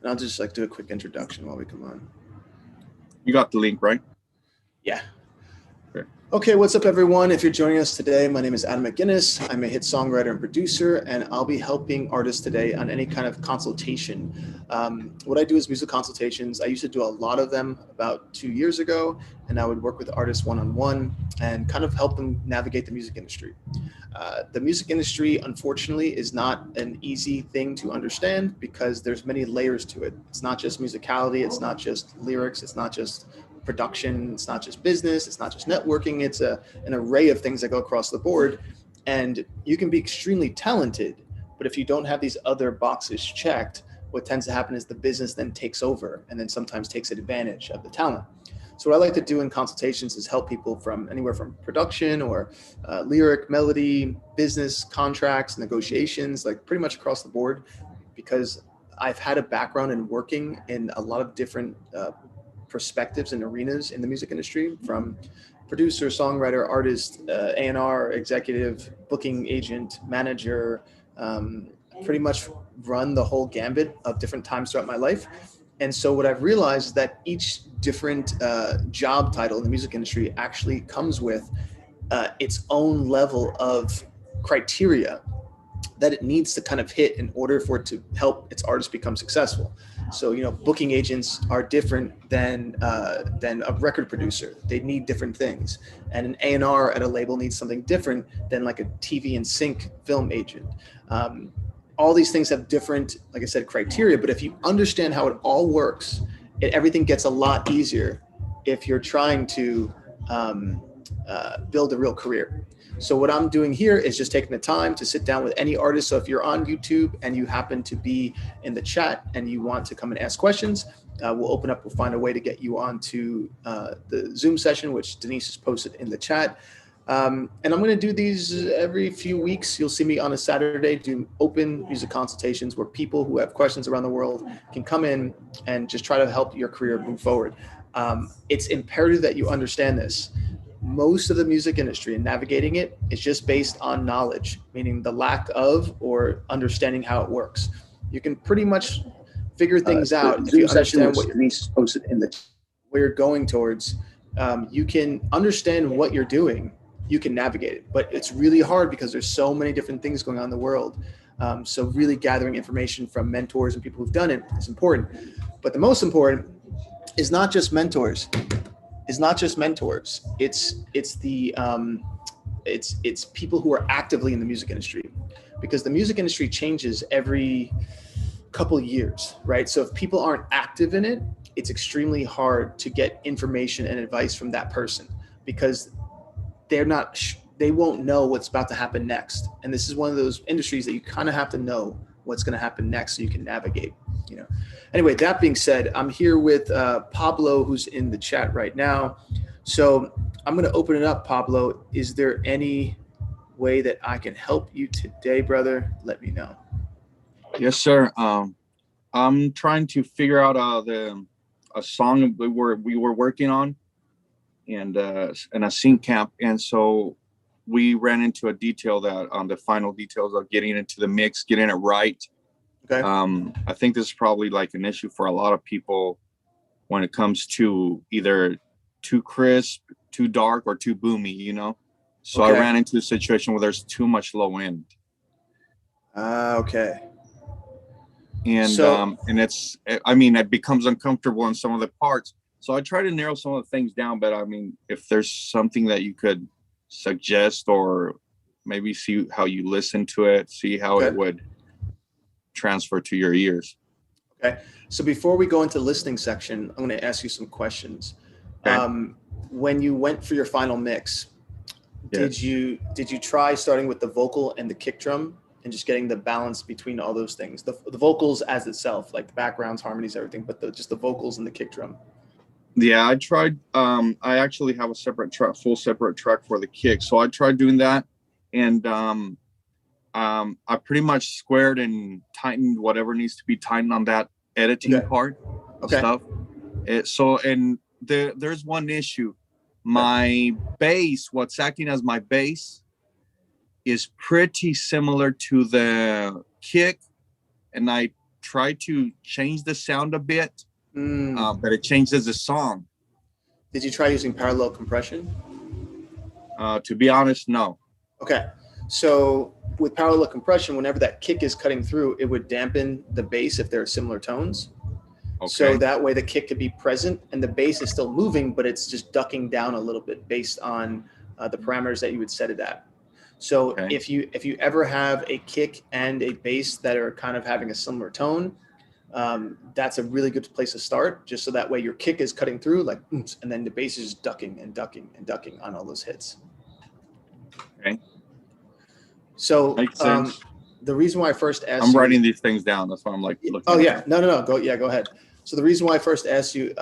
And I'll just like do a quick introduction while we come on. You got the link, right? Yeah. Okay. Okay, what's up, everyone? If you're joining us today, my name is Adam McInnis. I'm a hit songwriter and producer, and I'll be helping artists today on any kind of consultation. What I do is music consultations. I used to do a lot of them about 2 years ago, and I would work with artists one-on-one and kind of help them navigate the music industry. The music industry, unfortunately, is not an easy thing to understand because there's many layers to it. It's not just musicality, it's not just lyrics, it's not just production, it's not just business, it's not just networking, it's an array of things that go across the board. And you can be extremely talented, but if you don't have these other boxes checked, what tends to happen is the business then takes over and then sometimes takes advantage of the talent. So what I like to do in consultations is help people from anywhere from production or lyric, melody, business, contracts, negotiations, like pretty much across the board, because I've had a background in working in a lot of different perspectives and arenas in the music industry, from producer, songwriter, artist, A&R, executive, booking agent, manager, pretty much run the whole gambit of different times throughout my life. And so what I've realized is that each different job title in the music industry actually comes with its own level of criteria that it needs to kind of hit in order for it to help its artists become successful. So, booking agents are different than a record producer. They need different things. And an A&R at a label needs something different than like a TV and sync film agent. All these things have different, like I said, criteria, but if you understand how it all works, everything gets a lot easier if you're trying to build a real career. So what I'm doing here is just taking the time to sit down with any artist. So if you're on YouTube and you happen to be in the chat and you want to come and ask questions, we'll find a way to get you onto the Zoom session, which Denise has posted in the chat. And I'm going to do these every few weeks. You'll see me on a Saturday do open music consultations where people who have questions around the world can come in and just try to help your career move forward. It's imperative that you understand this. Most of the music industry and navigating it is just based on knowledge, meaning the lack of or understanding how it works. You can pretty much figure things out if you understand what Denise posted in the where you're going towards. You can understand what you're doing. You can navigate it, but it's really hard because there's so many different things going on in the world. So really gathering information from mentors and people who've done it is important. But the most important is not just mentors. It's people who are actively in the music industry, because the music industry changes every couple of years, right? So if people aren't active in it, it's extremely hard to get information and advice from that person because they won't know what's about to happen next. And this is one of those industries that you kind of have to know what's going to happen next so you can navigate, Anyway, that being said, I'm here with Pablo, who's in the chat right now. So I'm going to open it up, Pablo. Is there any way that I can help you today, brother? Let me know. Yes, sir. I'm trying to figure out a song we were working on and in a sync camp, and so we ran into a detail that the final details of getting into the mix, getting it right. Okay. I think this is probably like an issue for a lot of people when it comes to either too crisp, too dark, or too boomy, So Okay. I ran into a situation where there's too much low end. Okay. And it becomes uncomfortable in some of the parts. So I try to narrow some of the things down, but if there's something that you could suggest or maybe see how you listen to it, see how it would transfer to your ears. Okay. So before we go into the listening section, I'm going to ask you some questions. Okay. When you went for your final mix, did you try starting with the vocal and the kick drum and just getting the balance between all those things? The vocals as itself, like the backgrounds, harmonies, everything, but just the vocals and the kick drum. Yeah, I tried. I actually have a full separate track for the kick. So I tried doing that, and I pretty much squared and tightened whatever needs to be tightened on that editing part stuff. There's one issue. My bass, what's acting as my bass, is pretty similar to the kick, and I try to change the sound a bit, but it changes the song. Did you try using parallel compression? To be honest, no. Okay. So with parallel compression, whenever that kick is cutting through, it would dampen the bass if they're similar tones. Okay. So that way the kick could be present and the bass is still moving, but it's just ducking down a little bit based on the parameters that you would set it at. So if you ever have a kick and a bass that are kind of having a similar tone, that's a really good place to start, just so that way your kick is cutting through like, and then the bass is ducking and ducking and ducking on all those hits. Okay. So the reason why I first asked I'm writing these things down. That's why I'm like looking. Oh yeah, no. Go ahead. So the reason why I first asked you,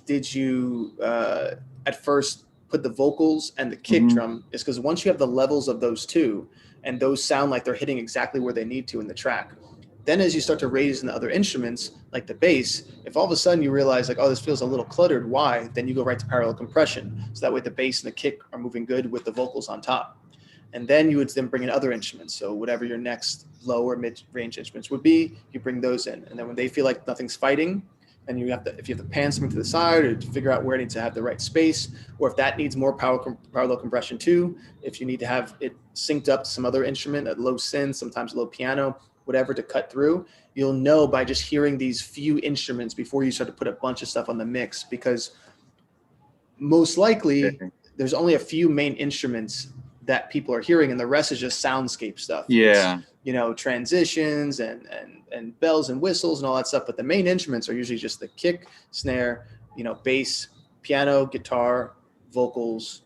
did you at first put the vocals and the kick drum is because once you have the levels of those two and those sound like they're hitting exactly where they need to in the track, then as you start to raise in the other instruments like the bass, if all of a sudden you realize like, oh, this feels a little cluttered, why? Then you go right to parallel compression. So that way the bass and the kick are moving good with the vocals on top. And then you would then bring in other instruments. So whatever your next low or mid-range instruments would be, you bring those in. And then when they feel like nothing's fighting, and if you have to pan something to the side or to figure out where it needs to have the right space, or if that needs more parallel compression too, if you need to have it synced up to some other instrument, a low synth, sometimes a low piano, whatever to cut through, you'll know by just hearing these few instruments before you start to put a bunch of stuff on the mix, because most likely there's only a few main instruments that people are hearing and the rest is just soundscape stuff. Yeah. It's, transitions and bells and whistles and all that stuff. But the main instruments are usually just the kick, snare, bass, piano, guitar, vocals.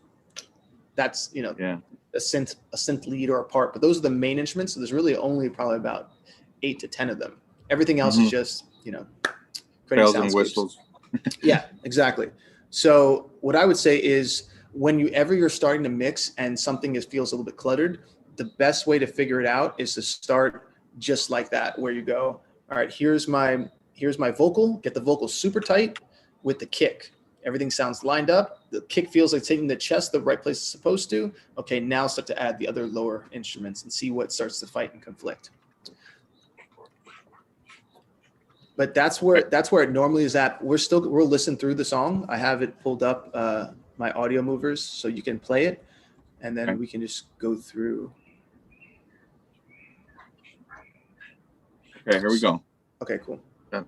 That's, a synth lead or a part, but those are the main instruments. So there's really only probably about 8 to 10 of them. Everything else is just, creating bells and whistles. Yeah, exactly. So what I would say is, whenever you're starting to mix and something feels a little bit cluttered, the best way to figure it out is to start just like that, where you go, all right, here's my vocal, get the vocal super tight with the kick. Everything sounds lined up. The kick feels like it's hitting the chest the right place it's supposed to. Okay, now start to add the other lower instruments and see what starts to fight and conflict. But that's where it normally is at. We'll listen through the song. I have it pulled up, my audio movers, so you can play it, and then we can just go through. Okay, here we go. Okay, cool. Yeah.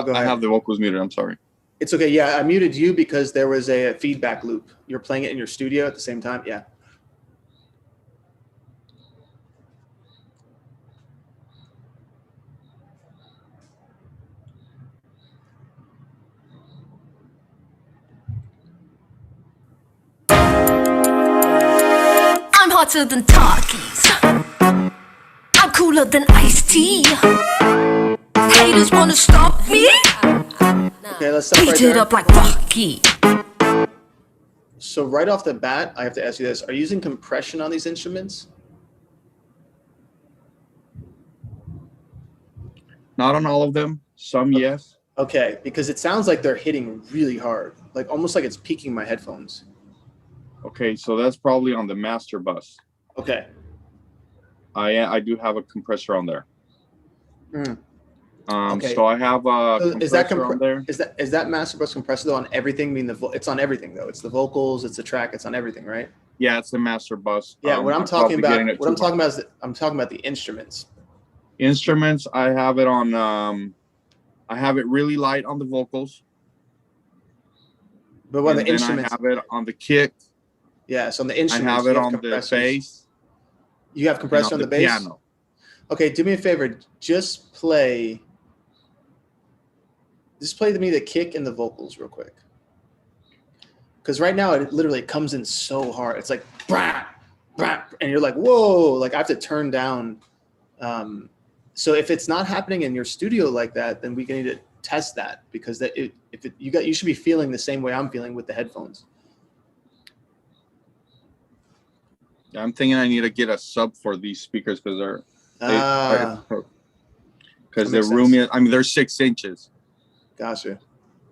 I have the vocals muted. I'm sorry. It's okay. Yeah, I muted you because there was a feedback loop. You're playing it in your studio at the same time. Yeah. I'm hotter than Takis. I'm cooler than iced tea. Haters wanna stop me? Okay, let's stop right Beat it up like Rocky. So right off the bat, I have to ask you this. Are you using compression on these instruments? Not on all of them. Some, yes. Okay, because it sounds like they're hitting really hard, like almost like it's peaking my headphones. Okay, so that's probably on the master bus. Okay. I do have a compressor on there. Okay. So I have a compressor on there. Is that master bus compressor though on everything? I mean, it's on everything though. It's the vocals, it's the track, it's on everything, right? Yeah, it's the master bus. Yeah, I'm talking about the instruments. Instruments, I have it on. I have it really light on the vocals. But what the instruments? I have it on the kick. Yeah, so on the instruments. I have it on the bass. You have compressor on the bass? Piano. Okay, do me a favor. Just play to me the kick and the vocals real quick. Because right now it literally comes in so hard. It's like, brah, brah, and you're like, whoa, like I have to turn down. So if it's not happening in your studio like that, then we need to test that, because you should be feeling the same way I'm feeling with the headphones. I'm thinking I need to get a sub for these speakers because they're roomy. I mean, they're 6 inches. Gotcha.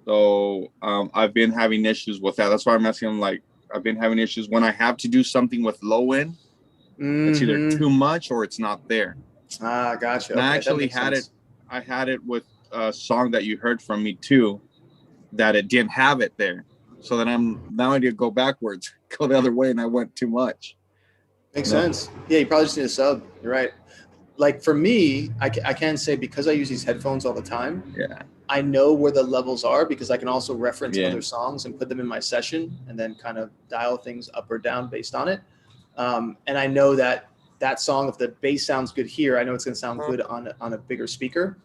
So I've been having issues with that. That's why I'm asking. Like, I've been having issues when I have to do something with low end. It's either too much or it's not there. Gotcha. And I actually had it. I had it with a song that you heard from me too, that it didn't have it there. So then I need to go backwards, go the other way, and I went too much. Makes sense. Yeah, you probably just need a sub. You're right. Like for me, I can say because I use these headphones all the time. Yeah. I know where the levels are because I can also reference other songs and put them in my session and then kind of dial things up or down based on it. And I know that song, if the bass sounds good here, I know it's going to sound good on a bigger speaker.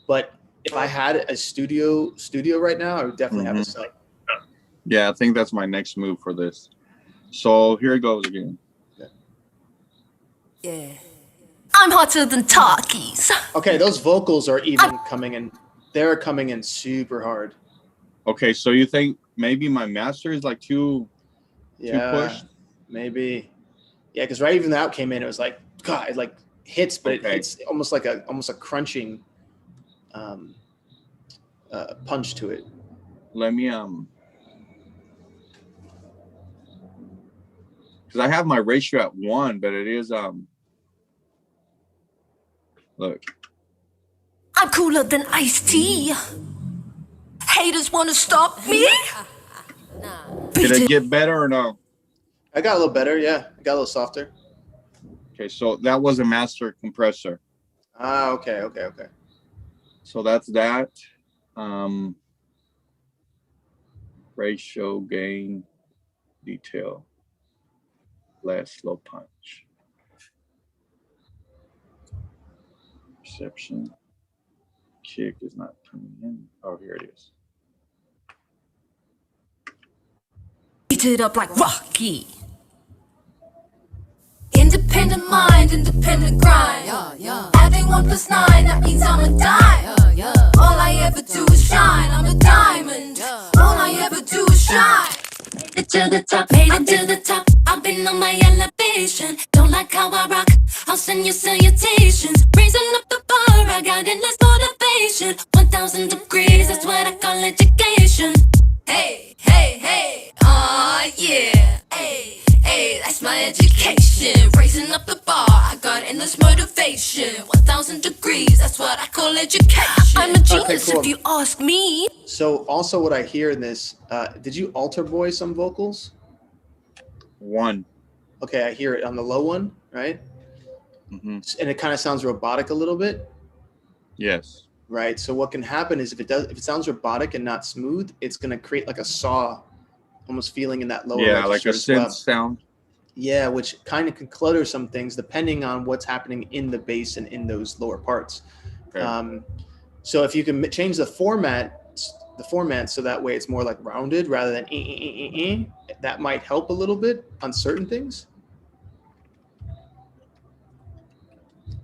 But if I had a studio right now, I would definitely have a sub. Yeah, I think that's my next move for this. So here it goes again. Yeah. I'm hotter than talkies. Okay, those vocals are even coming in. They're coming in super hard. Okay, so you think maybe my master is like too pushed? Maybe. Yeah, because right even that came in, it was like, God, it like hits, but it hits almost like a crunching punch to it. Let me because I have my ratio at 1, but it is look. I'm cooler than iced tea. Haters wanna stop me? Did it get better or no? I got a little better, yeah. I got a little softer. Okay, so that was a master compressor. Okay. So that's that. Ratio, gain, detail, less slow punch. Perception. Kick is not coming in. Oh, here it is. Beat it up like Rocky. Independent mind, independent grind. Adding 1 + 9, that means I'm a dime. All I ever do is shine. I'm a diamond. All I ever do is shine. Made it to the top, made it to the top. I've been on my elevation. Don't like how I rock, I'll send you salutations. Raising up the bar, I got endless motivation. 1,000 degrees, that's what I call education. Hey, hey, hey, yeah. Hey, hey, that's my education. Raising up the bar, I got endless motivation. 1,000 degrees, that's what I call education. I'm a genius if you ask me. So also what I hear in this, did you alter boy some vocals? 1. Okay, I hear it on the low one, right? And it kind of sounds robotic a little bit. Yes. Right. So what can happen is if it sounds robotic and not smooth, it's going to create like a saw almost feeling in that lower register like a synth sound. Yeah, which kind of can clutter some things depending on what's happening in the bass and in those lower parts. Okay. So if you can change the format so that way it's more like rounded rather than that might help a little bit on certain things.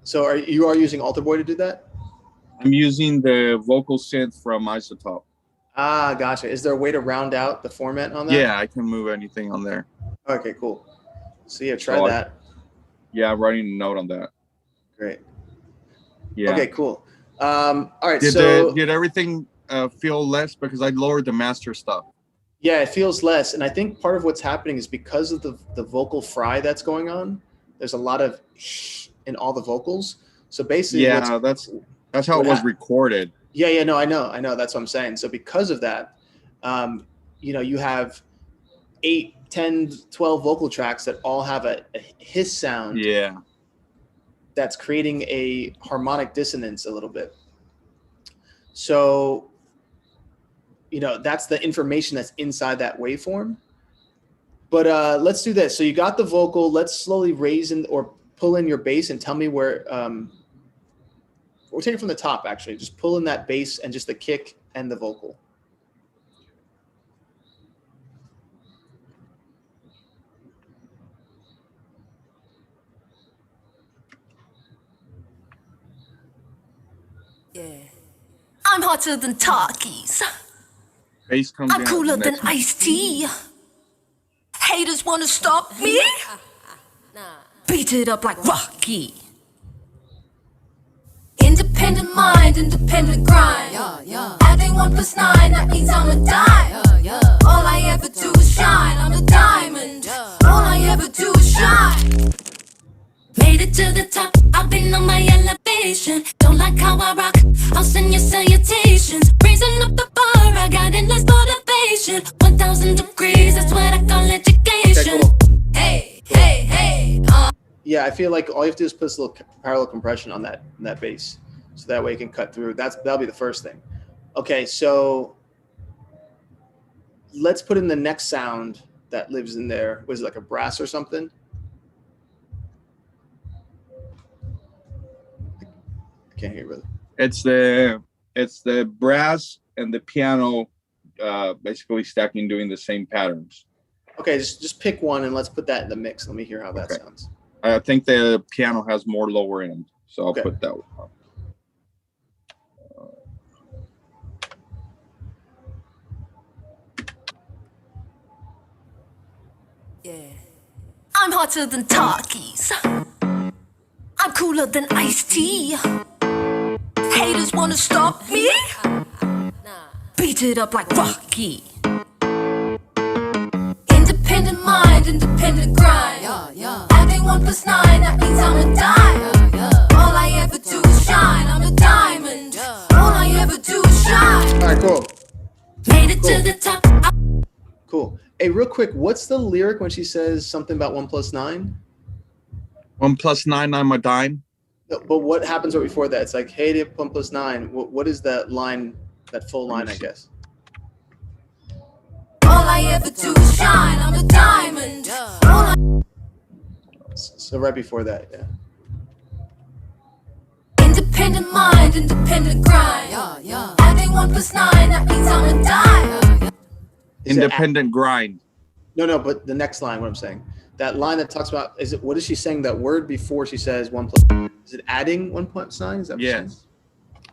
So are you using Alter Boy to do that? I'm using the vocal synth from Isotope. Gotcha. Is there a way to round out the format on that? Yeah, I can move anything on there. Okay, cool. So yeah, try that. I'm writing a note on that. Great. Yeah. Okay, cool. All right. Did everything feel less because I lowered the master stuff? Yeah, it feels less, and I think part of what's happening is because of the vocal fry that's going on. There's a lot of in all the vocals. So basically, that's how it was recorded. Yeah. No, I know. That's what I'm saying. So because of that, you have 8, 10, 12 vocal tracks that all have a hiss sound. Yeah. That's creating a harmonic dissonance a little bit. So, that's the information that's inside that waveform. But let's do this. So you got the vocal. Let's slowly raise or pull in your bass and tell me where. We'll take it from the top, actually. Just pull in that bass and just the kick and the vocal. Yeah. I'm hotter than talkies. Bass comes I'm cooler than iced tea. Haters wanna stop me? Beat it up like Rocky. Independent mind, independent grind. Adding 1 + 9, that means I'm a dime. All I ever do is shine. I'm a diamond. All I ever do is shine. Made it to the top, I've been on my elevation. Don't like how I rock, I'll send you salutations. Raising up the bar, I got endless motivation. 1,000 degrees, that's what I call education. Okay, cool. Hey, hey, hey, Yeah, I feel like all you have to do is put a little parallel compression on that bass, so that way you can cut through. That'll be the first thing. Okay, so let's put in the next sound that lives in there. Was it like a brass or something? I can't hear you, brother. It's the brass and the piano, basically stacking, doing the same patterns. Okay, just pick one and let's put that in the mix. Let me hear how that sounds. I think the piano has more lower end, so I'll Okay. put that one up. yeah. I'm hotter than Takis. I'm cooler than iced tea. Haters wanna stop me? Beat it up like Rocky. Independent mind, independent grind. Adding 1 + 9, that means I'm a dime. All I ever do is shine. I'm a diamond. All I ever do is shine. All right, cool. Made it to the top. Cool. Hey, real quick, what's the lyric when she says something about 1 + 9? 1 + 9, I'm a dime. No, but what happens right before that? It's like, hey, 1 + 9. What is that line, that full line, I guess? All I ever do is shine. I'm a diamond. So right before that, yeah. Independent mind, independent grind. Adding 1 + 9, that means I'm a dime. Independent grind. No, but the next line, what I'm saying, that line that talks about, what is she saying? That word before she says 1 +, is it adding 1 + 9? Is that what you're saying? Yes.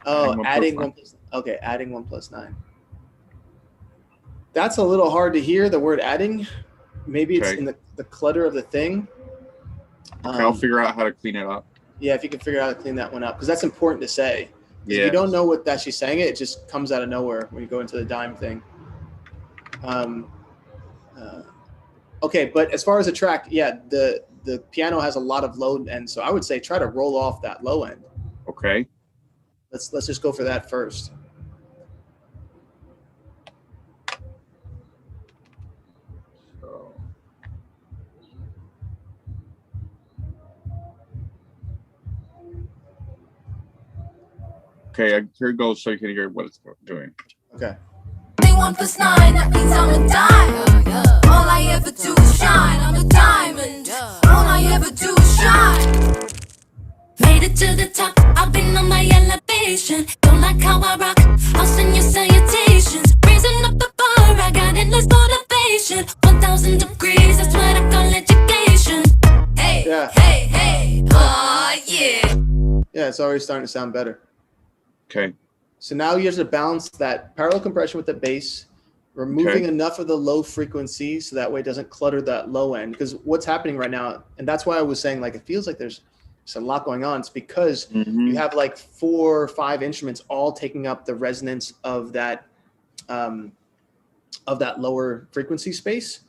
Oh, adding 1 + okay, adding 1 + 9. That's a little hard to hear, the word adding. Maybe it's in the clutter of the thing. Okay, I'll figure out how to clean it up. Yeah, if you can figure out how to clean that one up, because that's important to say. Yeah. If you don't know what that she's saying, it just comes out of nowhere when you go into the dime thing. Okay, but as far as the track, yeah, the piano has a lot of low end, so I would say try to roll off that low end. Okay. Let's just go for that first. Okay, here it goes so you can hear what it's doing. Okay. 1 + 9, that means I'm a dime. All I ever do is shine. I'm a diamond. All I ever do is shine. Made it to the top, I've been on my elevation. Don't like how I rock, I'll send you salutations. Raising up the bar, I got endless motivation. 1,000 degrees, that's what I call education. Hey, Yeah. hey, hey, yeah. Yeah, it's already starting to sound better. Okay. So now you have to balance that parallel compression with the bass, removing enough of the low frequency so that way it doesn't clutter that low end. Because what's happening right now, and that's why I was saying, like, it feels like there's a lot going on. It's because you have like 4 or 5 instruments all taking up the resonance of that lower frequency space,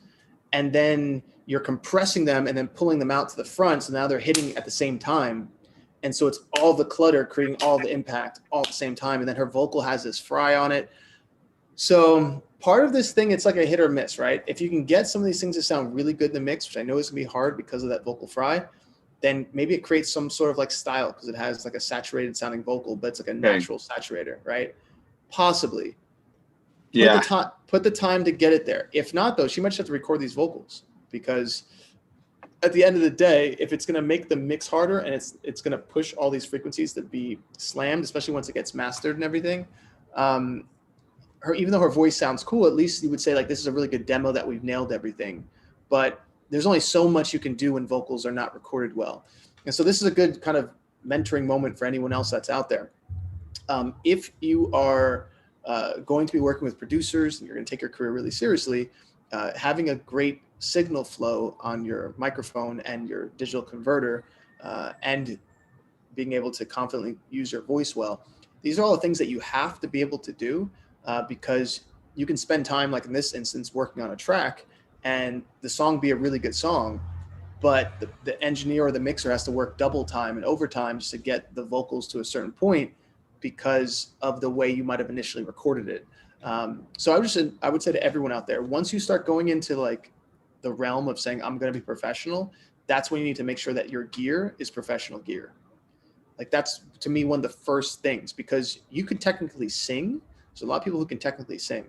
and then you're compressing them and then pulling them out to the front. So now they're hitting at the same time. And so it's all the clutter creating all the impact all at the same time. And then her vocal has this fry on it. So part of this thing, it's like a hit or miss, right? If you can get some of these things to sound really good in the mix, which I know is gonna be hard because of that vocal fry, then maybe it creates some sort of like style because it has like a saturated sounding vocal, but it's like a natural saturator, right? Possibly. Put the time to get it there. If not, though, she might just have to record these vocals, because at the end of the day, if it's going to make the mix harder and it's going to push all these frequencies to be slammed, especially once it gets mastered and everything, even though her voice sounds cool, at least you would say, like, this is a really good demo that we've nailed everything. But there's only so much you can do when vocals are not recorded well. And so this is a good kind of mentoring moment for anyone else that's out there. If you are going to be working with producers and you're going to take your career really seriously, having a great signal flow on your microphone and your digital converter, and being able to confidently use your voice well. These are all the things that you have to be able to do, because you can spend time, like in this instance, working on a track and the song be a really good song, but the engineer or the mixer has to work double time and overtime just to get the vocals to a certain point because of the way you might have initially recorded it. So I would say to everyone out there, once you start going into like the realm of saying, I'm going to be professional, that's when you need to make sure that your gear is professional gear. Like that's, to me, one of the first things, because you can technically sing. There's a lot of people who can technically sing,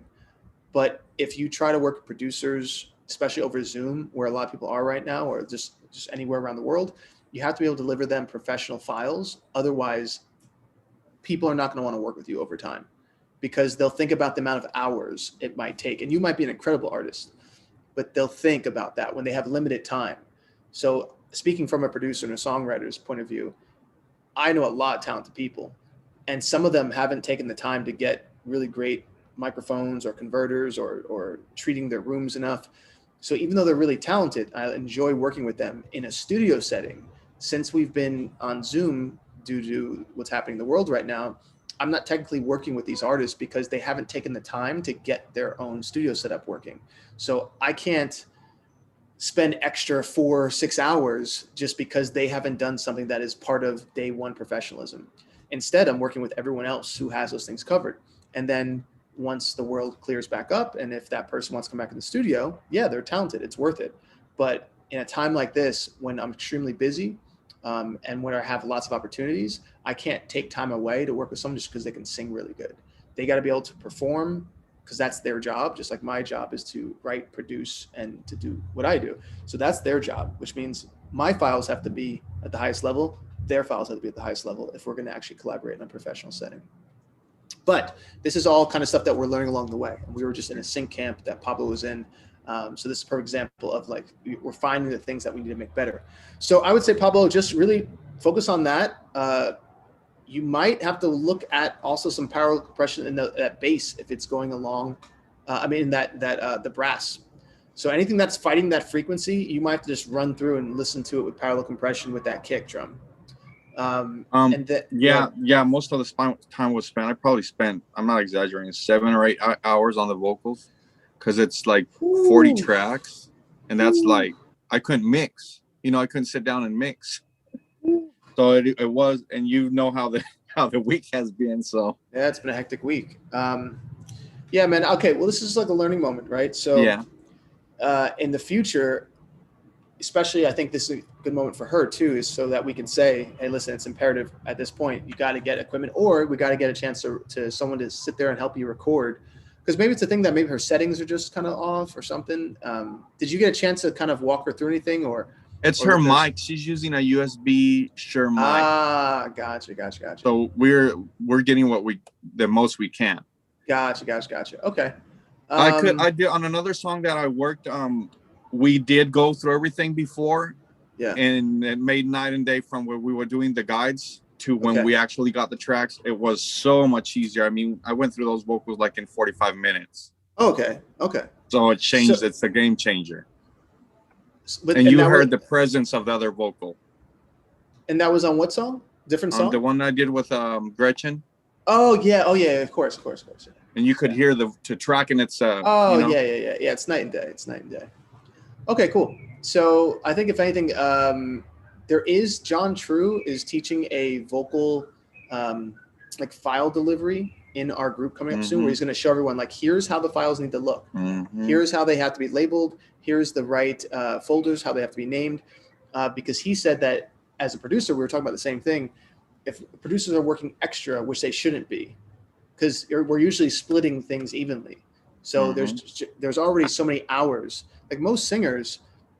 but if you try to work with producers, especially over Zoom, where a lot of people are right now, or just anywhere around the world, you have to be able to deliver them professional files. Otherwise, people are not going to want to work with you over time, because they'll think about the amount of hours it might take. And you might be an incredible artist, but they'll think about that when they have limited time. So speaking from a producer and a songwriter's point of view, I know a lot of talented people, and some of them haven't taken the time to get really great microphones or converters or treating their rooms enough. So even though they're really talented, I enjoy working with them in a studio setting. Since we've been on Zoom due to what's happening in the world right now, I'm not technically working with these artists because they haven't taken the time to get their own studio setup working. So I can't spend extra 4 or 6 hours just because they haven't done something that is part of day one professionalism. Instead, I'm working with everyone else who has those things covered. And then once the world clears back up, and if that person wants to come back in the studio, yeah, they're talented, it's worth it. But in a time like this, when I'm extremely busy, and when I have lots of opportunities, I can't take time away to work with someone just because they can sing really good. They got to be able to perform, because that's their job, just like my job is to write, produce, and to do what I do. So that's their job, which means my files have to be at the highest level, their files have to be at the highest level if we're going to actually collaborate in a professional setting. But this is all kind of stuff that we're learning along the way. We were just in a sync camp that Pablo was in. So this is a perfect example of like, we're finding the things that we need to make better. So I would say, Pablo, just really focus on that. You might have to look at also some parallel compression in that bass if it's going along. The brass. So anything that's fighting that frequency, you might have to just run through and listen to it with parallel compression with that kick drum. Most of the time was spent. I probably spent, I'm not exaggerating, 7 or 8 hours on the vocals, because it's like 40 tracks, and that's like, I couldn't mix. I couldn't sit down and mix. So it was, and you know how the week has been. So yeah, it's been a hectic week. Yeah, man. Okay, well, this is like a learning moment, right? So yeah, in the future, especially, I think this is a good moment for her too, is so that we can say, hey, listen, it's imperative at this point. You got to get equipment, or we got to get a chance to someone to sit there and help you record. Because maybe it's a thing that maybe her settings are just kind of off or something. Did you get a chance to kind of walk her through anything, or? It's her mic. She's using a USB Shure mic. Ah, gotcha. So we're getting the most we can. Gotcha. Okay. I did on another song that I worked. We did go through everything before. Yeah. And it made night and day from where we were doing the guides to when we actually got the tracks. It was so much easier. I mean, I went through those vocals like in 45 minutes. Okay. So it changed. It's a game changer. And you heard the presence of the other vocal. And that was on what song? Different song? The one I did with Gretchen. Oh yeah, of course. And you could hear the track, and it's yeah. It's night and day. Okay, cool. So I think if anything, John True is teaching a vocal like file delivery in our group coming up soon, where he's going to show everyone like, here's how the files need to look. Here's how they have to be labeled. Here's the right folders, how they have to be named. Because he said that as a producer, we were talking about the same thing. If producers are working extra, which they shouldn't be, because we're usually splitting things evenly. So there's already so many hours. Like most singers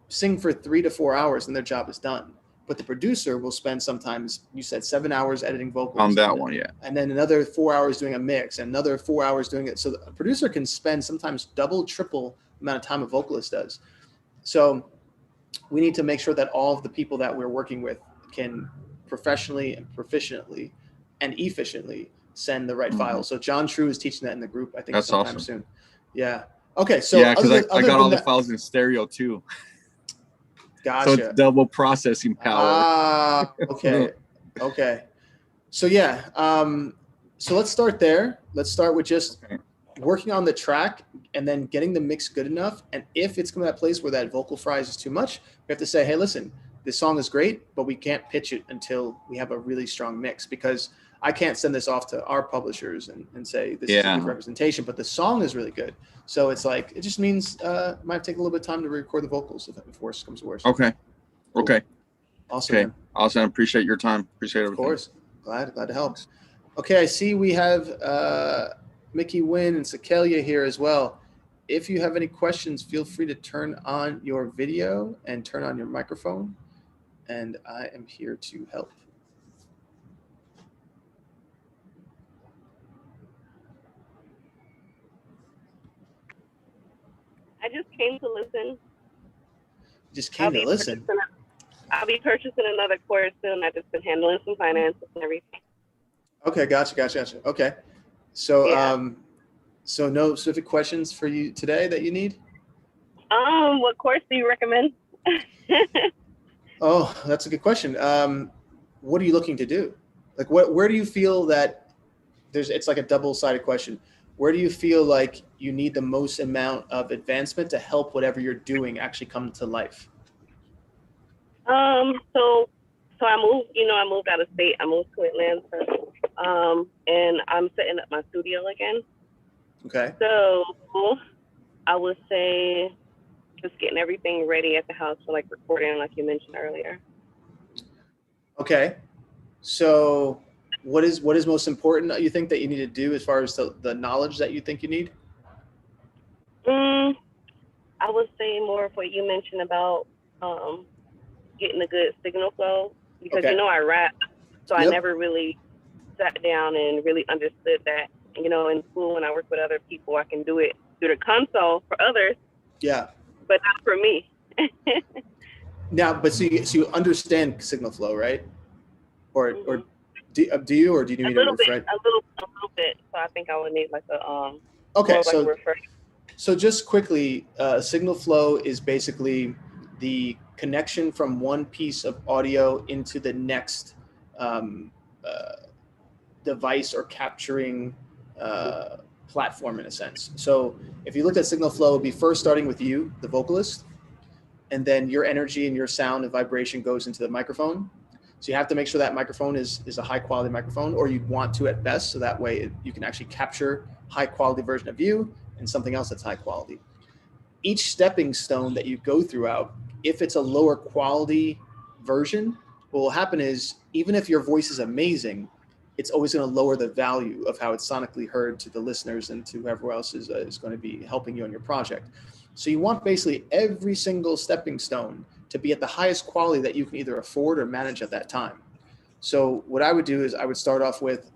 sing for 3 to 4 hours and their job is done. But the producer will spend sometimes, you said 7 hours editing vocals. On that one, yeah. And then another 4 hours doing a mix, and another 4 hours doing it. So a producer can spend sometimes double, triple the amount of time a vocalist does. So we need to make sure that all of the people that we're working with can professionally and proficiently and efficiently send the right files. So John True is teaching that in the group, I think, that's sometime awesome. soon. Yeah. Okay, so yeah, because I other got than all the that, files in stereo too. gotcha. So it's double processing power. Okay. Okay. So yeah, so let's start there. Let's start with just working on the track and then getting the mix good enough. And if it's coming to that place where that vocal fries is too much, we have to say, hey, listen, this song is great, but we can't pitch it until we have a really strong mix, because I can't send this off to our publishers and say this is a good representation, but the song is really good. So it's like, it just means it might take a little bit of time to record the vocals if worse comes to worse. Okay. Cool. Okay. Awesome. Okay. Man. Awesome. Appreciate your time. Appreciate everything. Of course. Glad to help. Okay. I see we have Mickey Wynn and Sakelia here as well. If you have any questions, feel free to turn on your video and turn on your microphone, and I am here to help. I just came to listen. Just came to listen? I'll be purchasing another course soon. I've just been handling some finances and everything. Okay, gotcha. Okay. So, so no specific questions for you today that you need? What course do you recommend? Oh, that's a good question. What are you looking to do? Like, where do you feel that it's like a double-sided question. Where do you feel like you need the most amount of advancement to help whatever you're doing actually come to life? So I moved out of state. I moved to Atlanta. And I'm setting up my studio again. Okay. So I would say just getting everything ready at the house for like recording, like you mentioned earlier. Okay. So what is most important that you think that you need to do as far as the knowledge that you think you need? I would say more of what you mentioned about getting a good signal flow, because I rap, so I never really sat down and really understood that. In school when I work with other people, I can do it through the console for others. Yeah. But not for me. Now, but so you understand signal flow, right? Or do you, or do you need a refresh? A little bit. So I think I would need like a okay. So like so just quickly, signal flow is basically the connection from one piece of audio into the next device or capturing platform in a sense. So if you looked at signal flow, it would be first starting with you, the vocalist, and then your energy and your sound and vibration goes into the microphone. So you have to make sure that microphone is a high quality microphone, or you'd want to at best, so that way you can actually capture high quality version of you and something else that's high quality. Each stepping stone that you go throughout, if it's a lower quality version, what will happen is, even if your voice is amazing, it's always going to lower the value of how it's sonically heard to the listeners and to whoever else is going to be helping you on your project. So you want basically every single stepping stone to be at the highest quality that you can either afford or manage at that time. So what I would do is I would start off with,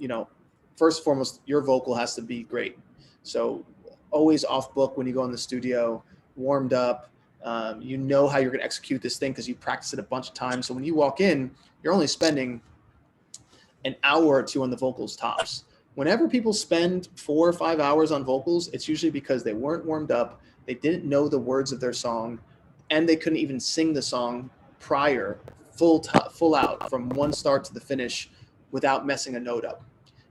first and foremost, your vocal has to be great. So always off book when you go in the studio, warmed up. How you're going to execute this thing because you practice it a bunch of times. So when you walk in, you're only spending an hour or two on the vocals tops. Whenever people spend 4 or 5 hours on vocals, it's usually because they weren't warmed up, they didn't know the words of their song, and they couldn't even sing the song prior, full out from one start to the finish without messing a note up.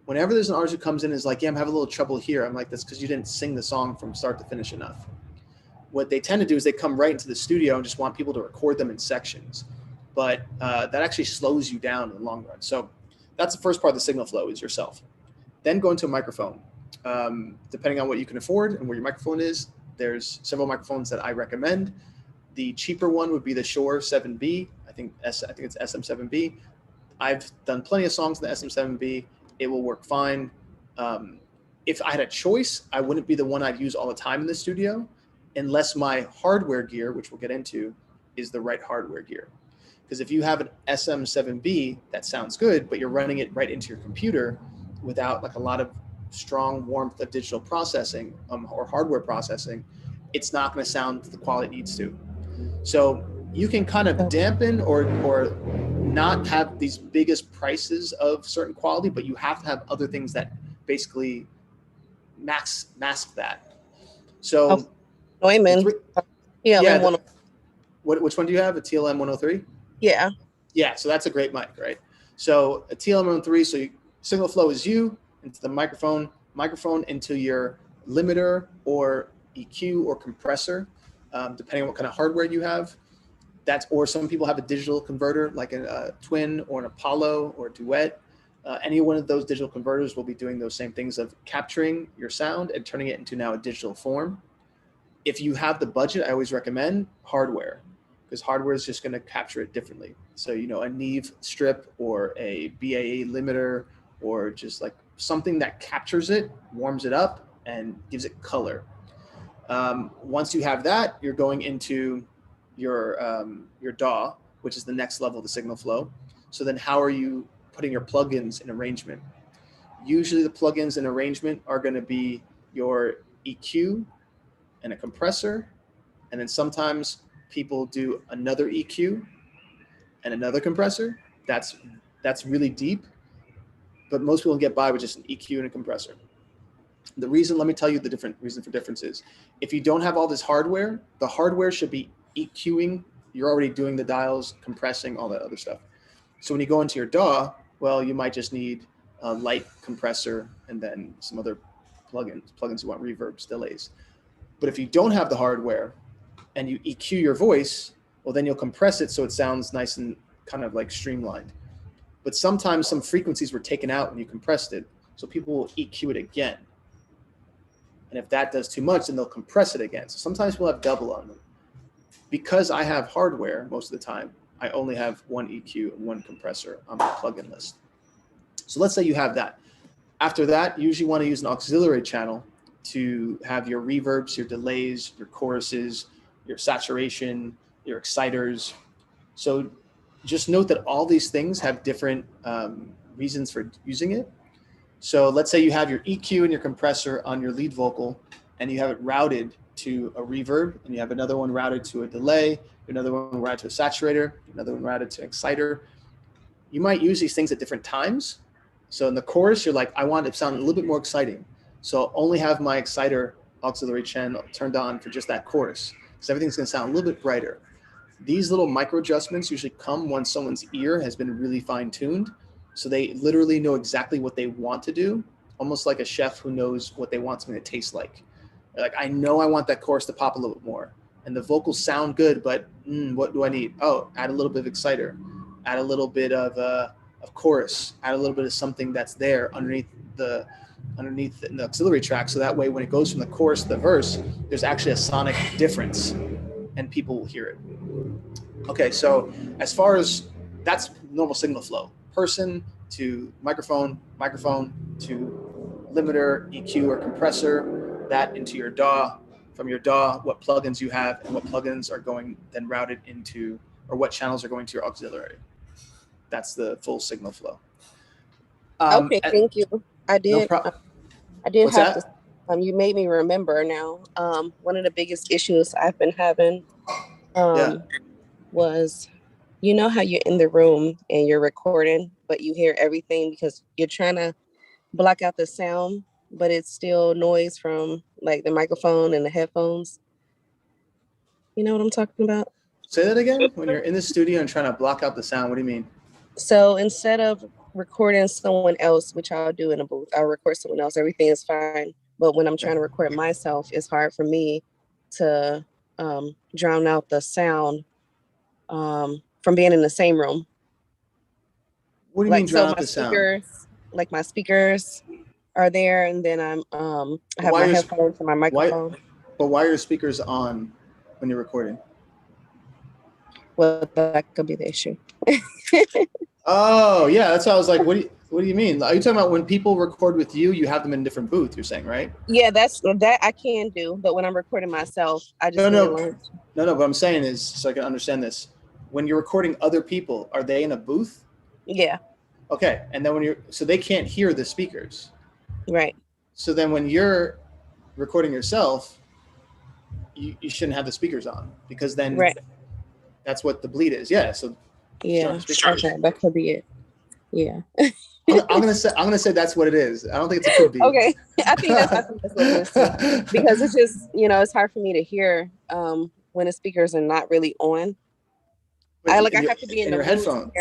Whenever there's an artist who comes in and is like, yeah, I'm having a little trouble here, I'm like, that's because you didn't sing the song from start to finish enough. What they tend to do is they come right into the studio and just want people to record them in sections. But that actually slows you down in the long run. So that's the first part of the signal flow, is yourself. Then go into a microphone. Depending on what you can afford and where your microphone is, there's several microphones that I recommend. The cheaper one would be the Shure 7B. I think it's SM7B. I've done plenty of songs in the SM7B. It will work fine. If I had a choice, I wouldn't be the one I'd use all the time in the studio, unless my hardware gear, which we'll get into, is the right hardware gear. Because if you have an SM7B that sounds good, but you're running it right into your computer without like a lot of strong warmth of digital processing or hardware processing, it's not going to sound the quality it needs to. So you can kind of dampen or not have these biggest prices of certain quality, but you have to have other things that basically mask that. So Neumann. Yeah. Which one do you have? A TLM 103? Yeah. Yeah, so that's a great mic, right? So a TLM 103, so signal flow is you into the microphone into your limiter or EQ or compressor, depending on what kind of hardware you have. Or some people have a digital converter like a Twin or an Apollo or a Duet. Any one of those digital converters will be doing those same things of capturing your sound and turning it into now a digital form. If you have the budget, I always recommend hardware, because hardware is just going to capture it differently. So, a Neve strip or a BAE limiter, or just like something that captures it, warms it up, and gives it color. Once you have that, you're going into your DAW, which is the next level of the signal flow. So then how are you putting your plugins in arrangement? Usually the plugins in arrangement are going to be your EQ and a compressor. And then sometimes people do another EQ and another compressor. That's really deep, but most people get by with just an EQ and a compressor. Let me tell you the reason for difference is, if you don't have all this hardware, the hardware should be EQing. You're already doing the dials, compressing, all that other stuff. So when you go into your DAW, well, you might just need a light compressor and then some other plugins you want, reverbs, delays. But if you don't have the hardware and you EQ your voice, well, then you'll compress it so it sounds nice and kind of like streamlined. But sometimes some frequencies were taken out when you compressed it, so people will EQ it again. And if that does too much, then they'll compress it again. So sometimes we'll have double on them. Because I have hardware most of the time, I only have one EQ and one compressor on my plugin list. So let's say you have that. After that, you usually want to use an auxiliary channel to have your reverbs, your delays, your choruses, your saturation, your exciters. So just note that all these things have different reasons for using it. So let's say you have your EQ and your compressor on your lead vocal, and you have it routed to a reverb, and you have another one routed to a delay, another one routed to a saturator, another one routed to an exciter. You might use these things at different times. So in the chorus, you're like, I want it to sound a little bit more exciting. So I'll only have my exciter auxiliary channel turned on for just that chorus, because everything's going to sound a little bit brighter. These little micro adjustments usually come when someone's ear has been really fine-tuned. So they literally know exactly what they want to do, almost like a chef who knows what they want something to taste like. They're like, I know I want that chorus to pop a little bit more. And the vocals sound good, but what do I need? Oh, add a little bit of exciter, add a little bit of chorus, add a little bit of something that's there underneath the auxiliary track. So that way, when it goes from the chorus to the verse, there's actually a sonic difference and people will hear it. Okay, so as far as that's normal signal flow, person to microphone to limiter, EQ or compressor, that into your DAW, from your DAW, what plugins you have and what plugins are going then routed into, or what channels are going to your auxiliary. That's the full signal flow. Okay, thank you. I did What's have that? to, you made me remember now. One of the biggest issues I've been having was, you know how you're in the room and you're recording, but you hear everything because you're trying to block out the sound, but it's still noise from like the microphone and the headphones. You know what I'm talking about? Say that again. When you're in the studio and trying to block out the sound, what do you mean? So instead of recording someone else, which I'll do in a booth, I'll record someone else, everything is fine. But when I'm trying to record myself, it's hard for me to drown out the sound from being in the same room. What do you mean drown out the sound? Like my speakers are there, and then I have my headphones and my microphone. But why are your speakers on when you're recording? Well, that could be the issue. Oh, yeah, that's why I was like, what do you mean? Are you talking about when people record with you, you have them in a different booth, you're saying, right? Yeah, that I can do, but when I'm recording myself, I just No, what I'm saying is, so I can understand this, when you're recording other people, are they in a booth? Yeah. Okay, and then so they can't hear the speakers. Right. So then when you're recording yourself, you shouldn't have the speakers on, because then that's what the bleed is. Yeah. So yeah. Okay, that could be it. Yeah. I'm gonna say that's what it is. I don't think it's a could be. Okay, I think that's what it is too. Because it's just, it's hard for me to hear when the speakers are not really on. I have to be in the your headphones.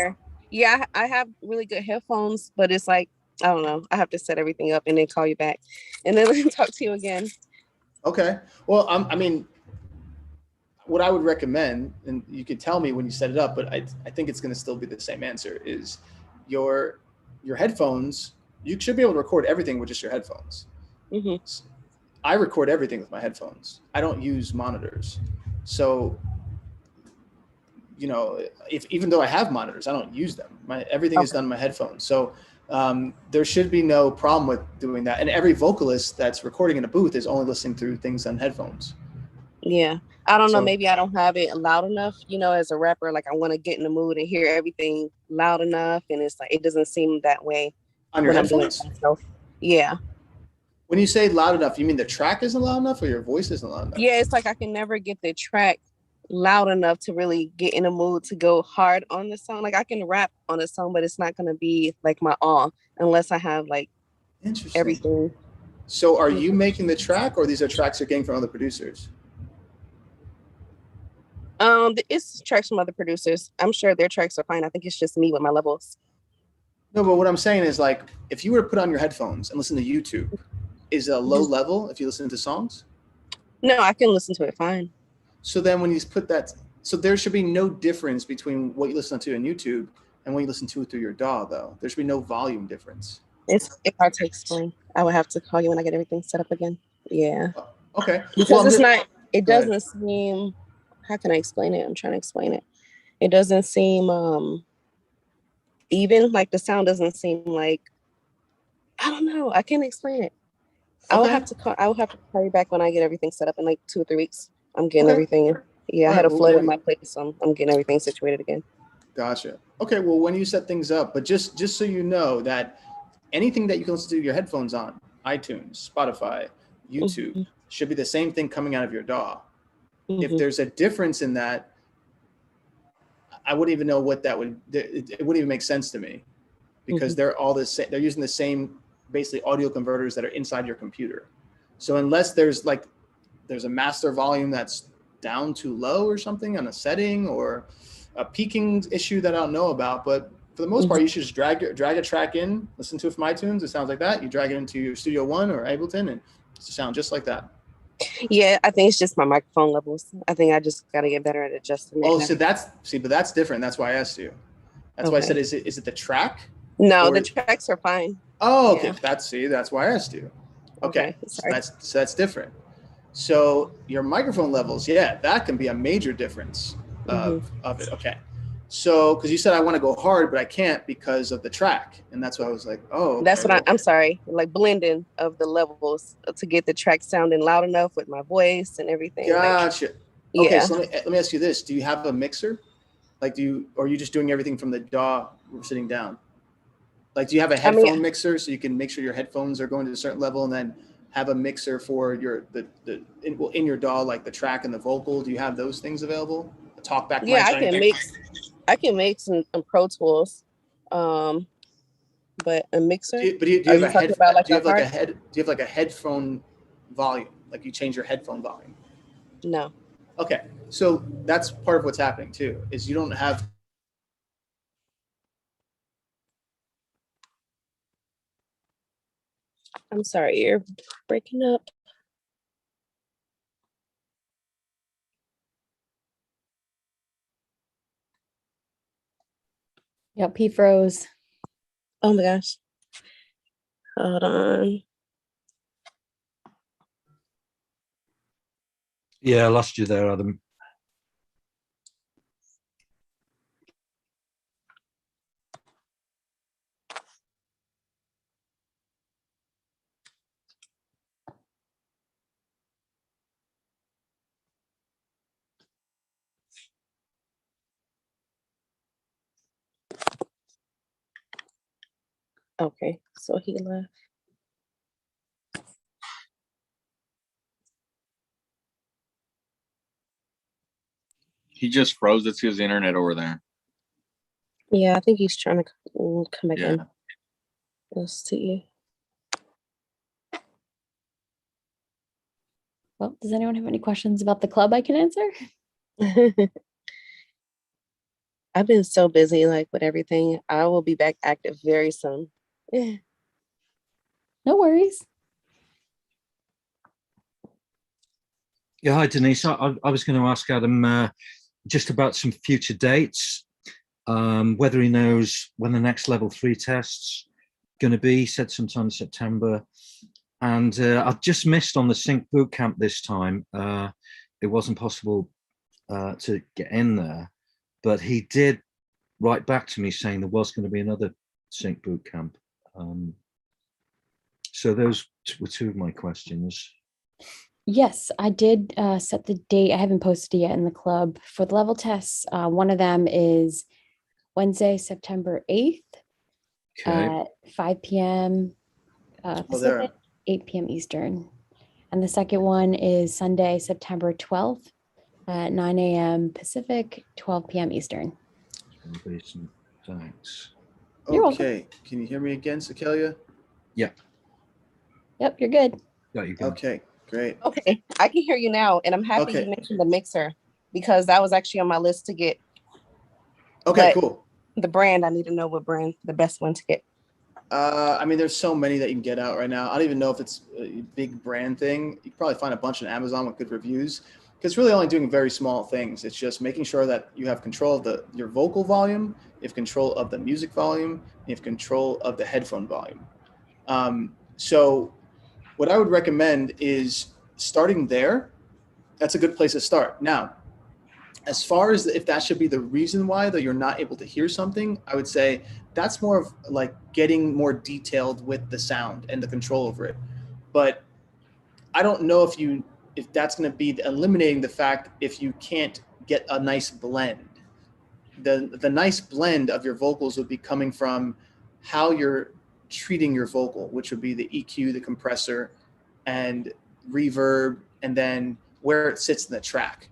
Yeah, I have really good headphones, but it's like, I don't know. I have to set everything up and then call you back, and then talk to you again. Okay. Well, I mean, what I would recommend, and you could tell me when you set it up, but I think it's going to still be the same answer, is your headphones. You should be able to record everything with just your headphones. Mm-hmm. I record everything with my headphones. I don't use monitors. So, even though I have monitors, I don't use them. Everything is done on my headphones. So there should be no problem with doing that. And every vocalist that's recording in a booth is only listening through things on headphones. Yeah. I don't know. Maybe I don't have it loud enough, as a rapper, like I want to get in the mood and hear everything loud enough. And it's like, it doesn't seem that way on your headphones. Yeah. When you say loud enough, you mean the track isn't loud enough or your voice isn't loud enough? Yeah. It's like, I can never get the track loud enough to really get in a mood to go hard on the song. Like I can rap on a song, but it's not going to be like my all unless I have like everything. So are you making the track, or these are tracks you're getting from other producers? It's tracks from other producers. I'm sure their tracks are fine. I think it's just me with my levels. No, but what I'm saying is, like, if you were to put on your headphones and listen to YouTube, is it a low level if you listen to songs? No, I can listen to it fine. So then when you put that, so there should be no difference between what you listen to on YouTube and what you listen to through your DAW, though. There should be no volume difference. It's hard to explain. I would have to call you when I get everything set up again. Yeah. Okay. Because it doesn't seem, how can I explain it? I'm trying to explain it. It doesn't seem even, like the sound doesn't seem like, I don't know. I can't explain it. Okay. I will have to call you back when I get everything set up in like 2 or 3 weeks. I'm getting everything. Yeah, I had a flood in my place, so I'm getting everything situated again. Gotcha. Okay, well, when you set things up, but just so you know that anything that you can listen to your headphones on, iTunes, Spotify, YouTube, should be the same thing coming out of your DAW. If there's a difference in that, I wouldn't even know what that would, it wouldn't even make sense to me, because they're all the same. They're using the same, basically, audio converters that are inside your computer. So unless there's a master volume that's down too low or something on a setting, or a peaking issue that I don't know about, but for the most part, you should just drag a track in, listen to it from iTunes. It sounds like that. You drag it into your Studio One or Ableton, and it's to sound just like that. Yeah, I think it's just my microphone levels. I think I just got to get better at adjusting. Oh, so but that's different. That's why I asked you. That's why I said, is it the track? No, the tracks are fine. Oh, okay. Yeah. That's why I asked you. Okay. So that's different. So your microphone levels, that can be a major difference of it. Okay. So, because you said I want to go hard, but I can't because of the track. And that's why I was like, oh. Okay. That's what I'm sorry, like blending of the levels to get the track sounding loud enough with my voice and everything. Gotcha. Okay, so let me ask you this. Do you have a mixer? Like, or are you just doing everything from the DAW sitting down? Like, do you have a headphone mixer so you can make sure your headphones are going to a certain level, and then have a mixer for in your DAW, like the track and the vocal? Do you have those things available? A talkback mic? Yeah, I can make some Pro Tools, but a mixer. Do you have a headphone volume? Like, you change your headphone volume? No. Okay, so that's part of what's happening too. Is you don't have. I'm sorry, you're breaking up. Yep, he froze. Oh my gosh. Hold on. Yeah, I lost you there, Adam. Okay, so he left. He just froze. It's his internet over there. Yeah, I think he's trying to come back in. Let's see. Well, does anyone have any questions about the club I can answer? I've been so busy, like, with everything. I will be back active very soon. No worries. Yeah, hi, Denise. I was going to ask Adam just about some future dates, whether he knows when the next level 3 test's going to be. He said sometime in September. And I've just missed on the Sync Bootcamp this time. It wasn't possible to get in there, but he did write back to me saying there was going to be another Sync Bootcamp. So those were two of my questions. Yes, I did set the date. I haven't posted it yet in the club for the level tests. One of them is Wednesday, September 8th at 5 p.m. Pacific, 8 p.m. Eastern. And the second one is Sunday, September 12th at 9 a.m. Pacific, 12 p.m. Eastern. Thanks. You're Okay. Can you hear me again, Sakelia? Yeah. Yep, you're good. Yeah, you can. Okay, great. Okay, I can hear you now, and I'm happy you mentioned the mixer because that was actually on my list to get. Okay, cool. The brand, I need to know what brand, the best one to get. I mean, there's so many that you can get out right now. I don't even know if it's a big brand thing. You can probably find a bunch on Amazon with good reviews because it's really only doing very small things. It's just making sure that you have control of your vocal volume, you have control of the music volume, you have control of the headphone volume. So what I would recommend is starting there. That's a good place to start. Now, as far as if that should be the reason why that you're not able to hear something, I would say that's more of like getting more detailed with the sound and the control over it. But I don't know if that's going to be eliminating the fact if you can't get a nice blend. The nice blend of your vocals would be coming from how you're treating your vocal, which would be the EQ, the compressor, and reverb, and then where it sits in the track.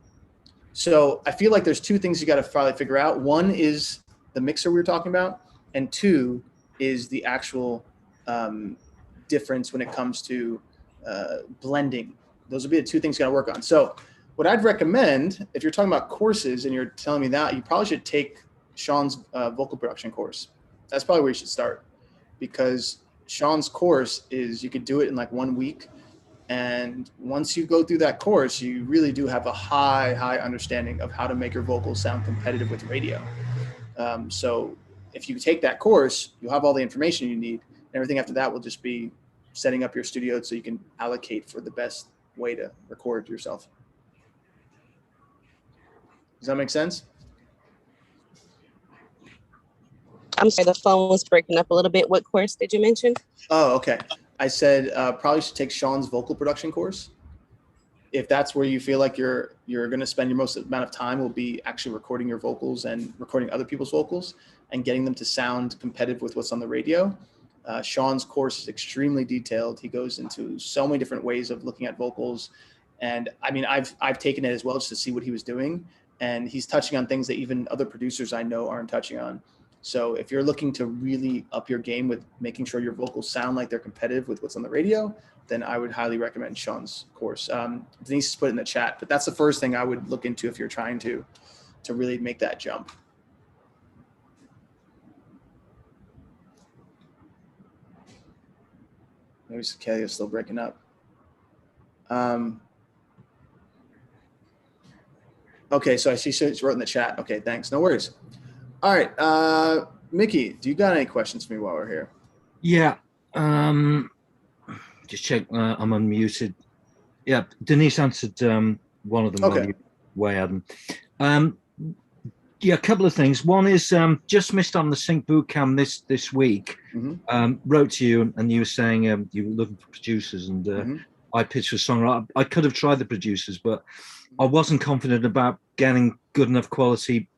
So I feel like there's two things you got to probably figure out. One is the mixer we were talking about, and two is the actual difference when it comes to blending. Those would be the two things you got to work on. So what I'd recommend, if you're talking about courses and you're telling me that, you probably should take Sean's vocal production course. That's probably where you should start, because Sean's course is, you could do it in like 1 week. And once you go through that course, you really do have a high understanding of how to make your vocals sound competitive with radio. So if you take that course, you'll have all the information you need. And everything after that will just be setting up your studio so you can allocate for the best way to record yourself. Does that make sense? I'm sorry, the phone was breaking up a little bit. What course did you mention? Oh, okay. I said probably should take Sean's vocal production course. If that's where you feel like you're going to spend your most amount of time, will be actually recording your vocals and recording other people's vocals and getting them to sound competitive with what's on the radio. Sean's course is extremely detailed. He goes into so many different ways of looking at vocals. And I mean, I've taken it as well just to see what he was doing. And he's touching on things that even other producers I know aren't touching on. So if you're looking to really up your game with making sure your vocals sound like they're competitive with what's on the radio, then I would highly recommend Sean's course. Denise has put it in the chat, but that's the first thing I would look into if you're trying to really make that jump. Maybe Kelly is still breaking up. Okay, so I see she wrote in the chat. Okay, thanks. No worries. All right, Mickey, do you got any questions for me while we're here? Yeah, just check. I'm unmuted. Yeah, Denise answered one of them. Okay. Way, Adam. Yeah, a couple of things. One is just missed on the Sync Bootcamp this week. Mm-hmm. Wrote to you and you were saying you were looking for producers, and I pitched a song. I could have tried the producers, but I wasn't confident about getting good enough quality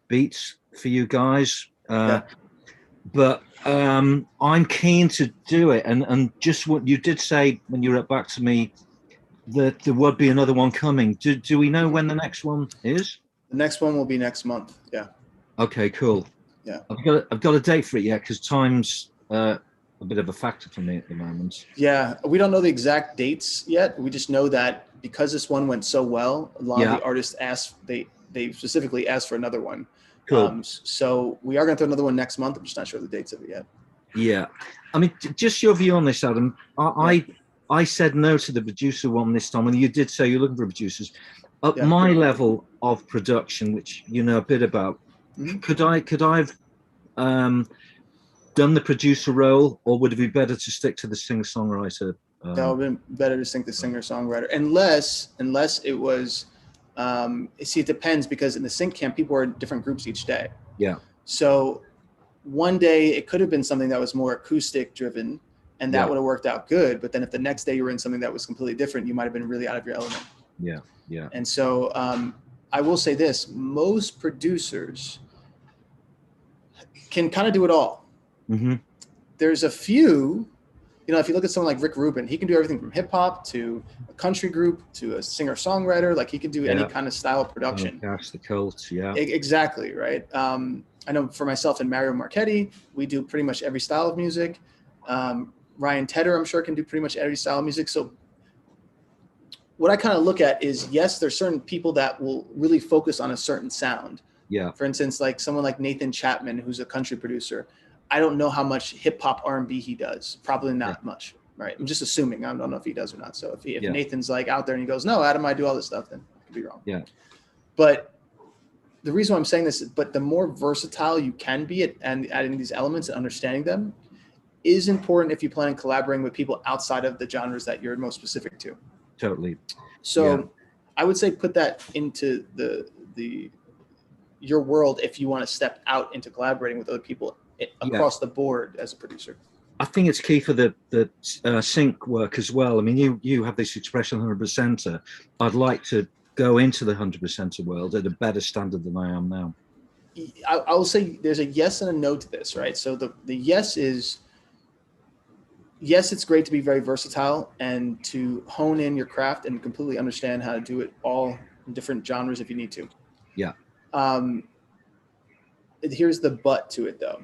beats for you guys. But I'm keen to do it, and just what you did say when you wrote back to me that there would be another one coming. Do we know when the next one is? The next one will be next month. Yeah. Okay, cool. Yeah. I've got a date for it yet because times a bit of a factor for me at the moment. Yeah, we don't know the exact dates yet. We just know that because this one went so well, a lot of the artists asked, they specifically asked for another one. Cool. So we are going to throw another one next month. I'm just not sure the dates of it yet. Yeah. I mean, just your view on this, Adam. I said no to the producer one this time, and you did say you're looking for producers. At my level of production, which you know a bit about, could I have done the producer role, or would it be better to stick to the singer-songwriter? That would have been better to sync the singer-songwriter, unless it was. See, it depends, because in the sync camp, people are in different groups each day. Yeah. So one day it could have been something that was more acoustic driven, and that would have worked out good. But then if the next day you were in something that was completely different, you might have been really out of your element. Yeah. Yeah. And so I will say this: most producers can kind of do it all. Mm-hmm. There's a few, if you look at someone like Rick Rubin, he can do everything from hip hop to a country group to a singer songwriter. Like, he can do any kind of style of production. Gosh, the Colts, Exactly, right. I know for myself and Mario Marchetti, we do pretty much every style of music. Ryan Tedder, I'm sure, can do pretty much every style of music. So what I kind of look at is, yes, there's certain people that will really focus on a certain sound. Yeah. For instance, like someone like Nathan Chapman, who's a country producer. I don't know how much hip hop R&B he does. Probably not much, right? I'm just assuming. I don't know if he does or not. So if Nathan's like out there and he goes, "No, Adam, I do all this stuff," then I could be wrong. Yeah. But the reason why I'm saying this is, but the more versatile you can be at and adding these elements and understanding them is important if you plan on collaborating with people outside of the genres that you're most specific to. Totally. So I would say put that into your world if you want to step out into collaborating with other people across the board as a producer. I think it's key for the sync work as well. I mean, you have this expression 100%er. I'd like to go into the 100%er world at a better standard than I am now. I will say there's a yes and a no to this, right? So the yes is, yes, it's great to be very versatile and to hone in your craft and completely understand how to do it all in different genres if you need to. Yeah. Here's the but to it, though,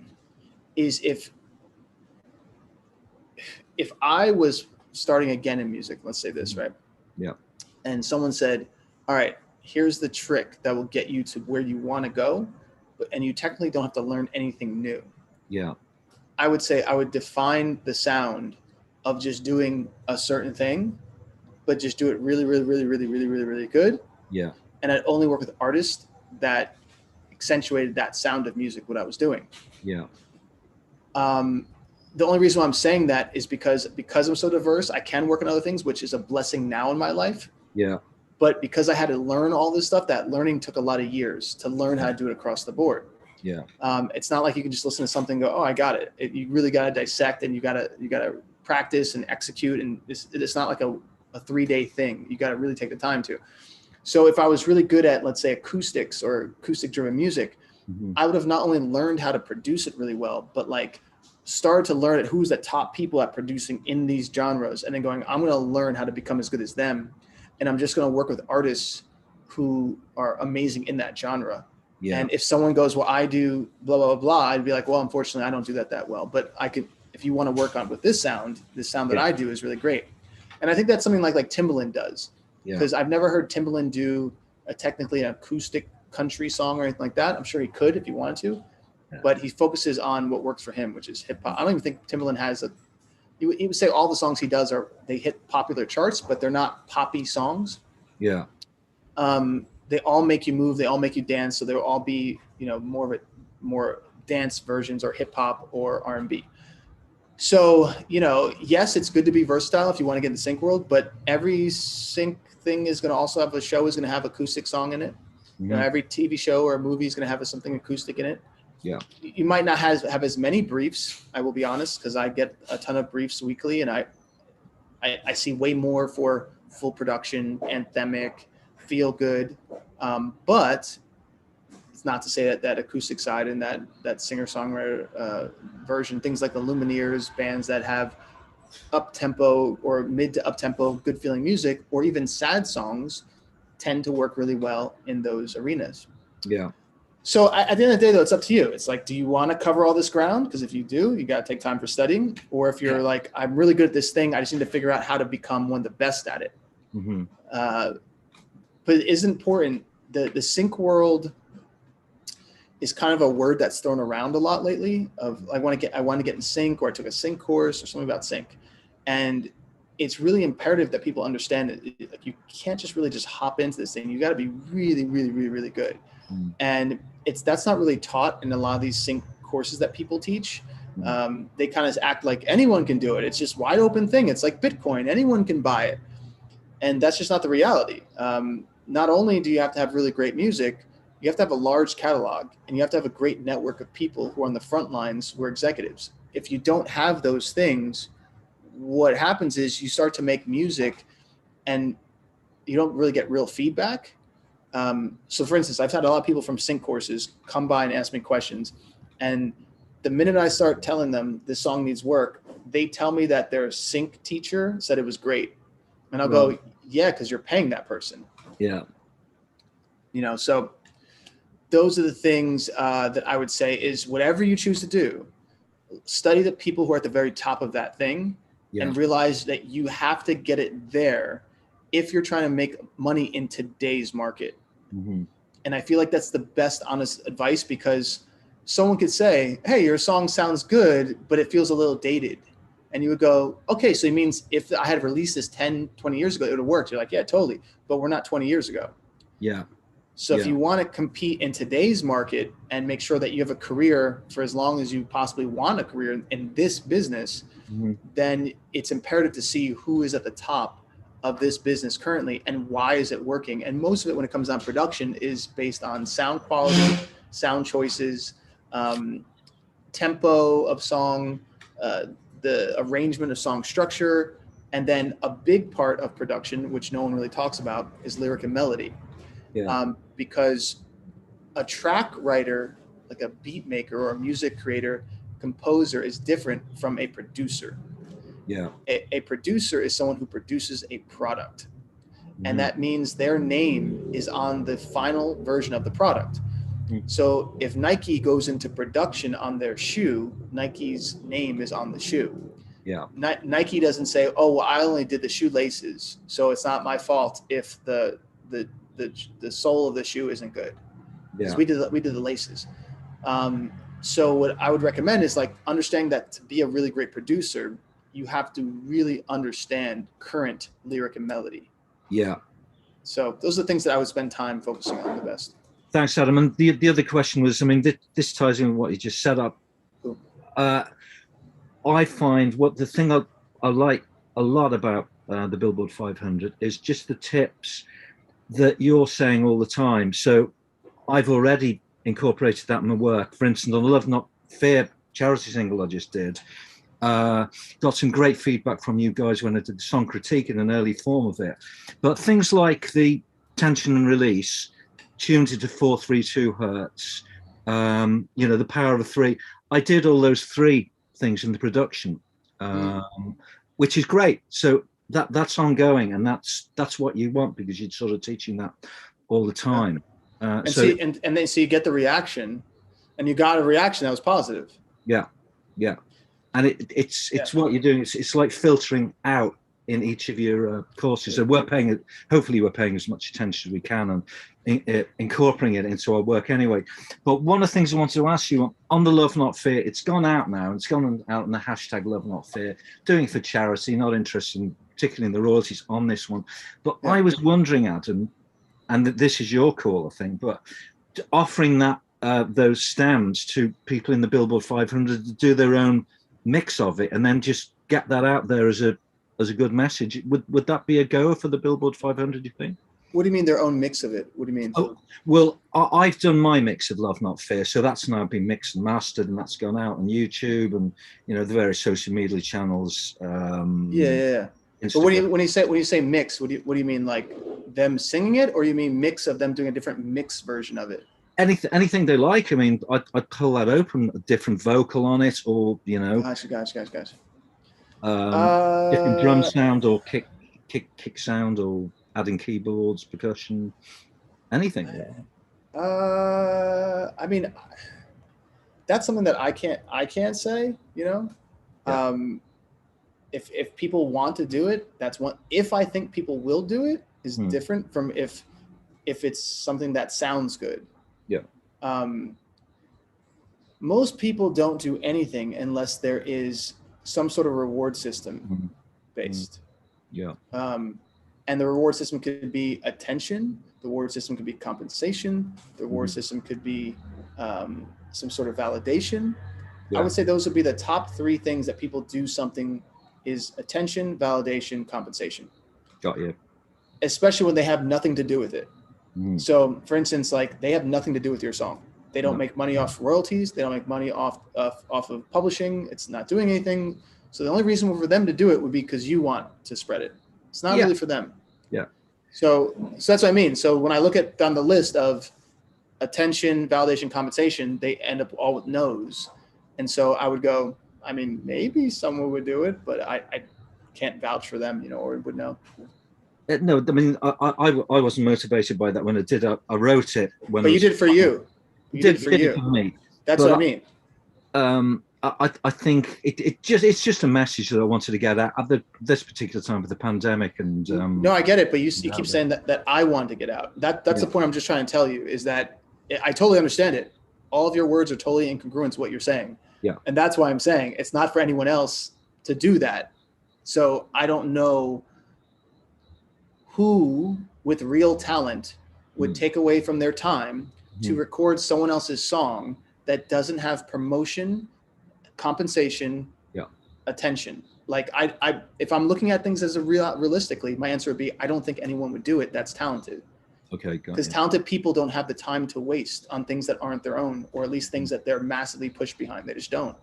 is if I was starting again in music, let's say this, right? Yeah. And someone said, all right, here's the trick that will get you to where you want to go, and you technically don't have to learn anything new. Yeah. I would say I would define the sound of just doing a certain thing, but just do it really, really, really, really, really, really, really good. Yeah. And I'd only work with artists that accentuated that sound of music, what I was doing. Yeah. The only reason why I'm saying that is because I'm so diverse, I can work on other things, which is a blessing now in my life. Yeah. But because I had to learn all this stuff, that learning took a lot of years to learn how to do it across the board. Yeah. It's not like you can just listen to something and go, oh, I got it. You really got to dissect, and you got to practice and execute. And it's not like a 3-day thing. You got to really take the time to. So if I was really good at, let's say, acoustics or acoustic driven music, I would have not only learned how to produce it really well, but like started to learn who's the top people at producing in these genres, and then going, I'm going to learn how to become as good as them. And I'm just going to work with artists who are amazing in that genre. Yeah. And if someone goes, well, I do blah, blah, blah, blah, I'd be like, well, unfortunately, I don't do that well. But I could, if you want to work on with this sound that I do is really great. And I think that's something like Timbaland does. Because I've never heard Timbaland do technically an acoustic country song or anything like that. I'm sure he could if he wanted to. Yeah. But he focuses on what works for him, which is hip hop. I don't even think Timbaland has he would say all the songs he does they hit popular charts, but they're not poppy songs. Yeah. They all make you move. They all make you dance. So they'll all be, more dance versions or hip hop or R&B. So, yes, it's good to be versatile if you want to get in the sync world, but every sync thing is going to also have a show is going to have acoustic song in it. Mm-hmm. Every TV show or movie is going to have something acoustic in it. Yeah. You might not have as many briefs, I will be honest, because I get a ton of briefs weekly, and I see way more for full production, anthemic, feel good. But it's not to say that acoustic side and that singer-songwriter version, things like the Lumineers, bands that have up-tempo or mid to up-tempo good feeling music, or even sad songs, tend to work really well in those arenas. Yeah. So at the end of the day, though, it's up to you. It's like, do you want to cover all this ground? Because if you do, you got to take time for studying. Or if you're like, I'm really good at this thing, I just need to figure out how to become one of the best at it. Mm-hmm. But it is important. The sync world is kind of a word that's thrown around a lot lately. Of I want to get in sync, or I took a sync course, or something about sync, and it's really imperative that people understand it. Like, you can't just really just hop into this thing. You got to be really, really, really, really good. And that's not really taught in a lot of these sync courses that people teach. They kind of act like anyone can do it. It's just wide open thing. It's like Bitcoin. Anyone can buy it. And that's just not the reality. Not only do you have to have really great music, you have to have a large catalog, and you have to have a great network of people who are on the front lines, who are executives. If you don't have those things, what happens is you start to make music and you don't really get real feedback. So for instance, I've had a lot of people from sync courses come by and ask me questions. And the minute I start telling them this song needs work, they tell me that their sync teacher said it was great. And I'll go, yeah, because you're paying that person. Yeah. So those are the things that I would say is, whatever you choose to do, study the people who are at the very top of that thing and realize that you have to get it there if you're trying to make money in today's market. Mm-hmm. And I feel like that's the best honest advice, because someone could say, hey, your song sounds good, but it feels a little dated. And you would go, okay, so it means if I had released this 10, 20 years ago, it would have worked. You're like, yeah, totally. But we're not 20 years ago. Yeah. So if you want to compete in today's market and make sure that you have a career for as long as you possibly want a career in this business, then it's imperative to see who is at the top of this business currently and why is it working. And most of it, when it comes down to production, is based on sound quality, sound choices, tempo of song, the arrangement of song structure, and then a big part of production, which no one really talks about, is lyric and melody. Because a track writer, like a beat maker or a music creator, composer, is different from a producer. Yeah. A producer is someone who produces a product. And that means their name is on the final version of the product. So if Nike goes into production on their shoe, Nike's name is on the shoe. Yeah. Nike doesn't say, oh, well, I only did the shoelaces, so it's not my fault if the sole of the shoe isn't good. Because we did the laces. So what I would recommend is, like, understanding that to be a really great producer, you have to really understand current lyric and melody. Yeah. So those are the things that I would spend time focusing on the best. Thanks, Adam. And the other question was, I mean, this ties in with what you just set up. Cool. I find the thing I like a lot about the Billboard 500 is just the tips that you're saying all the time. So I've already incorporated that in my work. For instance, on the Love Not Fear charity single I just did, got some great feedback from you guys when I did the song critique in an early form of it. But things like the tension and release, tuned into 432 hertz, the power of three. I did all those three things in the production, which is great. So that's ongoing, and that's what you want, because you're sort of teaching that all the time. And then you get the reaction, and you got a reaction that was positive. Yeah. And it's what you're doing. It's like filtering out in each of your courses. So hopefully we're paying as much attention as we can and incorporating it into our work anyway. But one of the things I wanted to ask you on the Love Not Fear, it's gone out now. It's gone out in the hashtag Love Not Fear, doing it for charity, not interested particularly in the royalties on this one. But I was wondering, Adam, and this is your call, I think, but offering those stems to people in the Billboard 500 to do their own mix of it, and then just get that out there as a good message. Would that be a goer for the Billboard 500, do you think? What do you mean their own mix of it? What do you mean? Oh, well, I've done my mix of Love Not Fear, so that's now been mixed and mastered, and that's gone out on YouTube and the various social media channels. Yeah. But when you say mix, what do you mean, like them singing it, or you mean mix of them doing a different mix version of it? Anything they like. I mean, I'd pull that open, a different vocal on it, or Gotcha. Different drum sound or kick sound, or adding keyboards, percussion, anything. I mean, that's something that I can't say, you know. Yeah. If people want to do it, that's one. If I think people will do it is different from if it's something that sounds good. Yeah. Most people don't do anything unless there is some sort of reward system based. Yeah. And the reward system could be attention. The reward system could be compensation. The reward system could be some sort of validation. Yeah. I would say those would be the top 3 things that people do something is attention, validation, compensation. Got you. Especially when they have nothing to do with it. So for instance, like they have nothing to do with your song. They don't make money off royalties. They don't make money off of publishing. It's not doing anything. So the only reason for them to do it would be because you want to spread it. It's not really for them. Yeah. So that's what I mean. So when I look at down the list of attention, validation, compensation, they end up all with no's. And so I would go, I mean, maybe someone would do it, but I can't vouch for them, you know, or would know. No, I mean, I wasn't motivated by that when I did. I wrote it when. But you did for you. You did for you. For me. That's what I mean. I think it's just a message that I wanted to get at this particular time of the pandemic. And no, I get it, but you keep saying that I want to get out. That's the point I'm just trying to tell you is that I totally understand it. All of your words are totally incongruent to what you're saying. Yeah. And that's why I'm saying it's not for anyone else to do that. So I don't know who with real talent would take away from their time to record someone else's song that doesn't have promotion, compensation, attention. Like I if I'm looking at things as realistically, my answer would be I don't think anyone would do it that's talented. Okay, because talented people don't have the time to waste on things that aren't their own, or at least things that they're massively pushed behind. They just don't.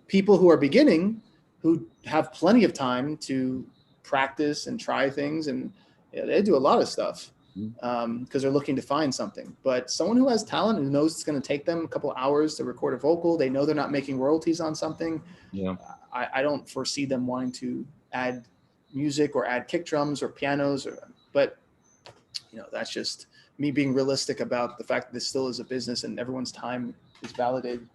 People who are beginning, who have plenty of time to practice and try things, and they do a lot of stuff because they're looking to find something. But someone who has talent and knows it's going to take them a couple hours to record a vocal, they know they're not making royalties on something. Yeah, I don't foresee them wanting to add music or add kick drums or pianos, but you know, that's just me being realistic about the fact that this still is a business and everyone's time is validated.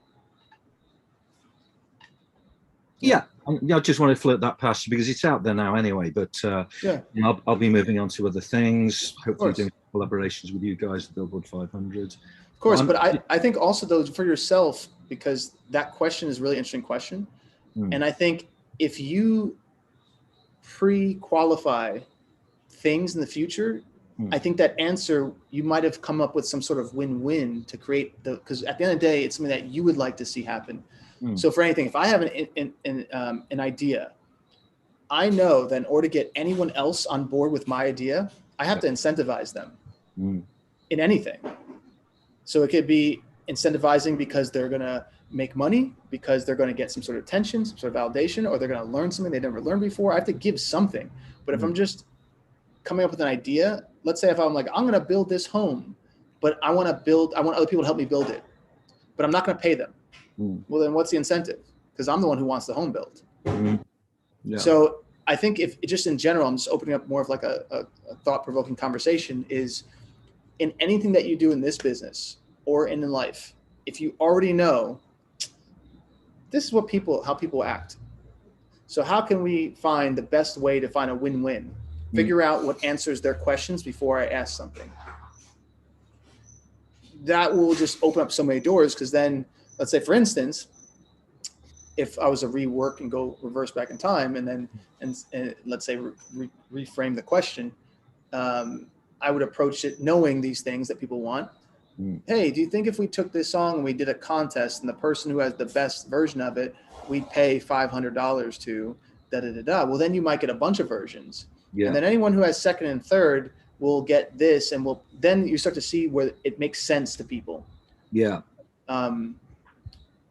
Yeah, I just want to float that past you because it's out there now anyway. But you know, I'll be moving on to other things. Hopefully, doing collaborations with you guys, the Billboard 500. Of course, but I think also though for yourself, because that question is a really interesting question, and I think if you pre-qualify things in the future, I think that answer you might have come up with some sort of win-win to create because at the end of the day, it's something that you would like to see happen. So for anything, if I have an idea, I know that in order to get anyone else on board with my idea, I have to incentivize them in anything. So it could be incentivizing because they're going to make money, because they're going to get some sort of attention, some sort of validation, or they're going to learn something they never learned before. I have to give something. But if I'm just coming up with an idea, let's say if I'm like, I'm going to build this home, but I want other people to help me build it, but I'm not going to pay them. Well, then what's the incentive? Because I'm the one who wants the home built. So I think if just in general, I'm just opening up more of like a thought-provoking conversation is in anything that you do in this business or in life, if you already know this is how people act. So how can we find the best way to find a win-win? Figure out what answers their questions before I ask something. That will just open up so many doors because then let's say, for instance, if I was to rework and go reverse back in time and let's say reframe the question, I would approach it knowing these things that people want. Hey, do you think if we took this song and we did a contest and the person who has the best version of it, we'd pay $500 to da-da-da-da? Well, then you might get a bunch of versions. And then anyone who has second and third will get this and then you start to see where it makes sense to people.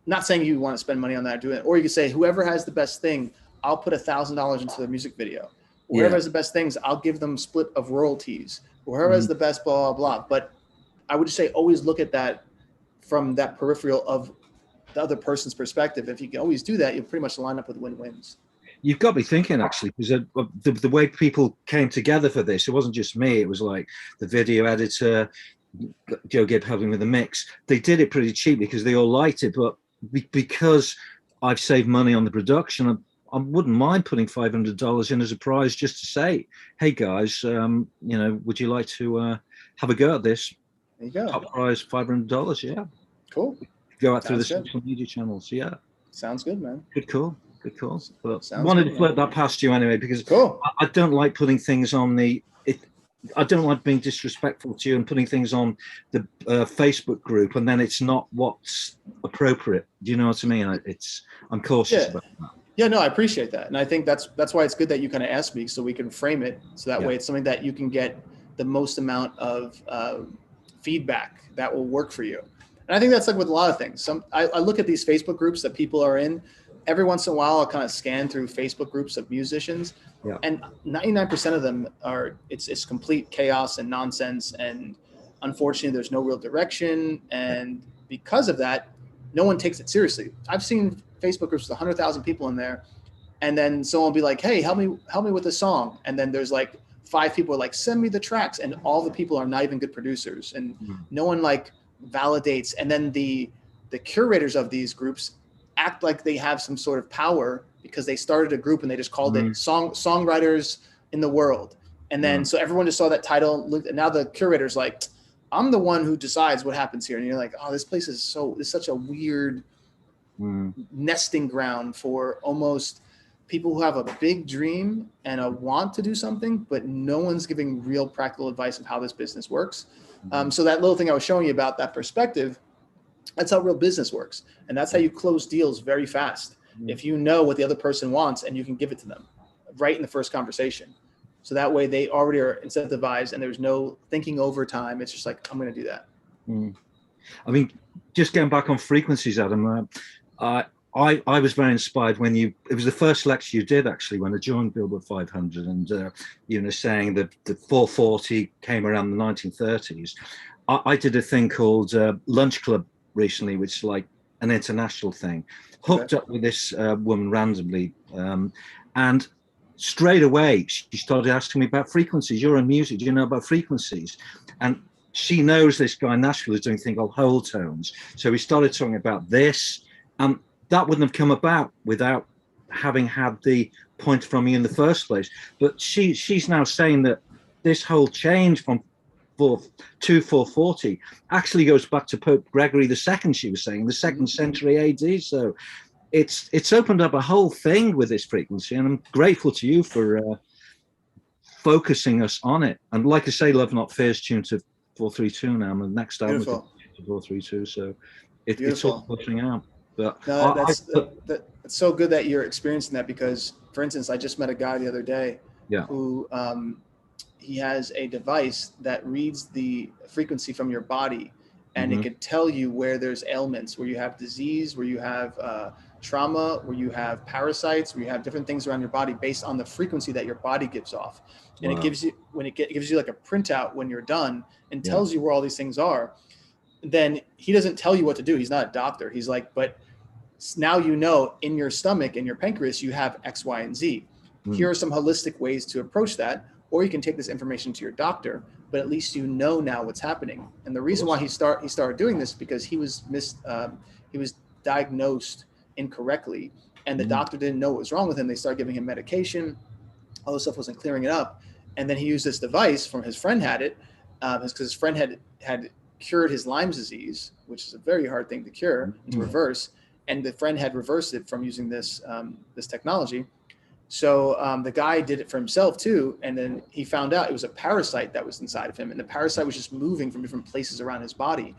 Not saying you want to spend money on that, do it. Or you could say, whoever has the best thing, I'll put $1,000 into the music video. Whoever has the best things, I'll give them split of royalties. Whoever has the best blah, blah, blah. But I would just say, always look at that from that peripheral of the other person's perspective. If you can always do that, you'll pretty much line up with win-wins. You've got me thinking, actually, because the way people came together for this, it wasn't just me. It was like the video editor, Joe Gibb helping with the mix. They did it pretty cheap because they all liked it, but because I've saved money on the production, I wouldn't mind putting $500 in as a prize just to say, hey guys, would you like to have a go at this? There you go. Top prize $500. Yeah. Cool. Go out through the social media channels. Yeah. Sounds good, man. Good call. Good call. But Wanted to float that past you anyway, because cool. I don't like putting things on I don't like being disrespectful to you and putting things on the Facebook group, and then it's not what's appropriate. Do you know what I mean? I'm cautious about that. Yeah, no, I appreciate that. And I think that's why it's good that you kind of asked me, so we can frame it. So that way it's something that you can get the most amount of feedback that will work for you. And I think that's like with a lot of things. I look at these Facebook groups that people are in. Every once in a while, I'll kind of scan through Facebook groups of musicians, and 99% of them it's complete chaos and nonsense. And unfortunately, there's no real direction. And because of that, no one takes it seriously. I've seen Facebook groups with 100,000 people in there, and then someone will be like, "Hey, help me with a song," and then there's like 5 people are like, "Send me the tracks," and all the people are not even good producers, and no one like validates. And then the curators of these groups act like they have some sort of power because they started a group and they just called it songwriters in the world. And then so everyone just saw that title, looked, and now the curator's like, I'm the one who decides what happens here. And you're like, oh, this place is such a weird nesting ground for almost people who have a big dream and a want to do something, but no one's giving real practical advice of how this business works. So that little thing I was showing you about that perspective, that's how real business works. And that's how you close deals very fast. If you know what the other person wants and you can give it to them right in the first conversation. So that way they already are incentivized and there's no thinking over time. It's just like, I'm going to do that. I mean, just going back on frequencies, Adam, I was very inspired when it was the first lecture you did actually when I joined Billboard 500, and saying that the 440 came around the 1930s. I did a thing called Lunch Club recently, which is like an international thing. Hooked up with this woman randomly, and straight away she started asking me about frequencies. You're in music, do you know about frequencies? And she knows this guy in Nashville is doing a thing called whole tones. So we started talking about this, and that wouldn't have come about without having had the point from you in the first place. But she's now saying that this whole change from 440 actually goes back to Pope Gregory II, she was saying, the 2nd century AD. So it's opened up a whole thing with this frequency, and I'm grateful to you for focusing us on it. And like I say, Love Not Fear's tuned to 432 now, and the next album is 432, so it's all pushing out. But no, that's so good that you're experiencing that, because for instance, I just met a guy the other day who he has a device that reads the frequency from your body, and it can tell you where there's ailments, where you have disease, where you have trauma, where you have parasites, where you have different things around your body based on the frequency that your body gives off. And it gives you, gives you like a printout when you're done and tells you where all these things are. Then he doesn't tell you what to do. He's not a doctor. He's like, but now you know in your stomach and your pancreas, you have X, Y, and Z. Here are some holistic ways to approach that. Or you can take this information to your doctor, but at least you know now what's happening. And the reason why he started doing this, because he was diagnosed incorrectly, and the doctor didn't know what was wrong with him. They started giving him medication. All this stuff wasn't clearing it up. And then he used this device from his friend had it, because his friend had cured his Lyme disease, which is a very hard thing to cure, to reverse. And the friend had reversed it from using this technology. So the guy did it for himself too. And then he found out it was a parasite that was inside of him. And the parasite was just moving from different places around his body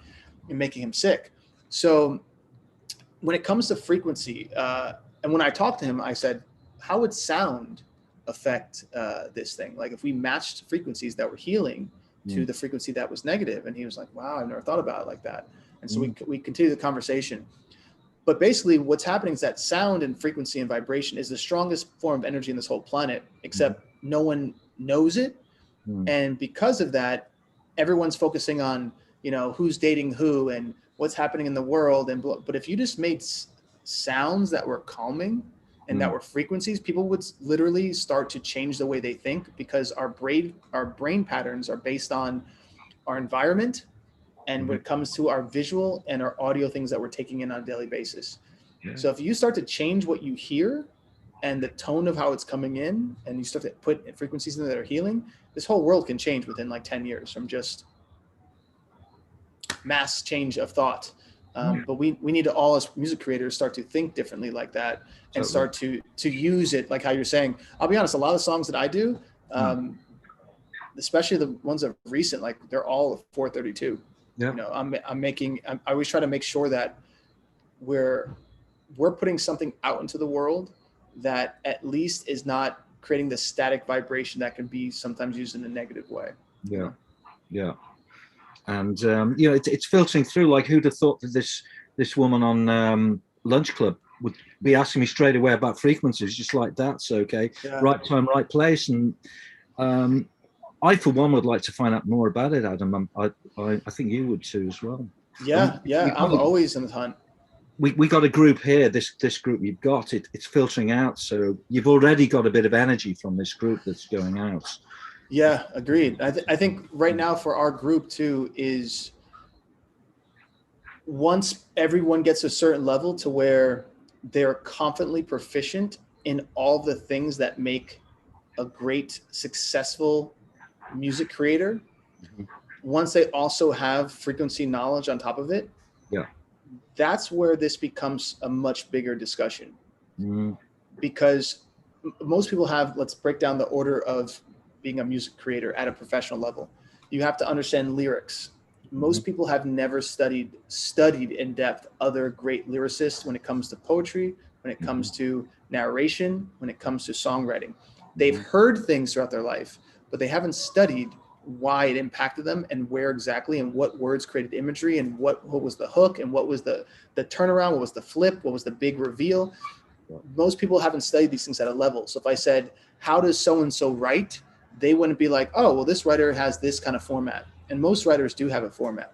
and making him sick. So when it comes to frequency, and when I talked to him, I said, how would sound affect this thing? Like if we matched frequencies that were healing to the frequency that was negative. And he was like, wow, I've never thought about it like that. And so we continued the conversation. But basically what's happening is that sound and frequency and vibration is the strongest form of energy in this whole planet, except no one knows it. And because of that, everyone's focusing on, who's dating who and what's happening in the world. But if you just made sounds that were calming and that were frequencies, people would literally start to change the way they think, because our brain patterns are based on our environment and when it comes to our visual and our audio things that we're taking in on a daily basis. So if you start to change what you hear and the tone of how it's coming in, and you start to put frequencies in there that are healing, this whole world can change within like 10 years from just mass change of thought. But we need to all as music creators start to think differently like that, and start to use it like how you're saying. I'll be honest, a lot of songs that I do, especially the ones that are recent, like they're all 432. You know, I always try to make sure that we're putting something out into the world that at least is not creating the static vibration that can be sometimes used in a negative way. And you know, it's filtering through. Like, who'd have thought that this woman on Lunch Club would be asking me straight away about frequencies, just like that. So right time, right place. And I, for one, would like to find out more about it, Adam. I think you would too as well. I'm always in the hunt. We got a group here. This group you've got, it's filtering out. So you've already got a bit of energy from this group that's going out. Yeah, agreed. I think right now for our group too is once everyone gets a certain level to where they're confidently proficient in all the things that make a great, successful music creator, once they also have frequency knowledge on top of it, that's where this becomes a much bigger discussion. Because most people have, let's break down the order of being a music creator at a professional level. You have to understand lyrics. Most people have never studied in depth other great lyricists when it comes to poetry, when it comes to narration, when it comes to songwriting. They've heard things throughout their life, but they haven't studied why it impacted them and where exactly and what words created imagery and what was the hook and what was the turnaround, what was the flip, what was the big reveal. Most people haven't studied these things at a level. So if I said, how does so-and-so write? They wouldn't be like, oh, well, this writer has this kind of format. And most writers do have a format.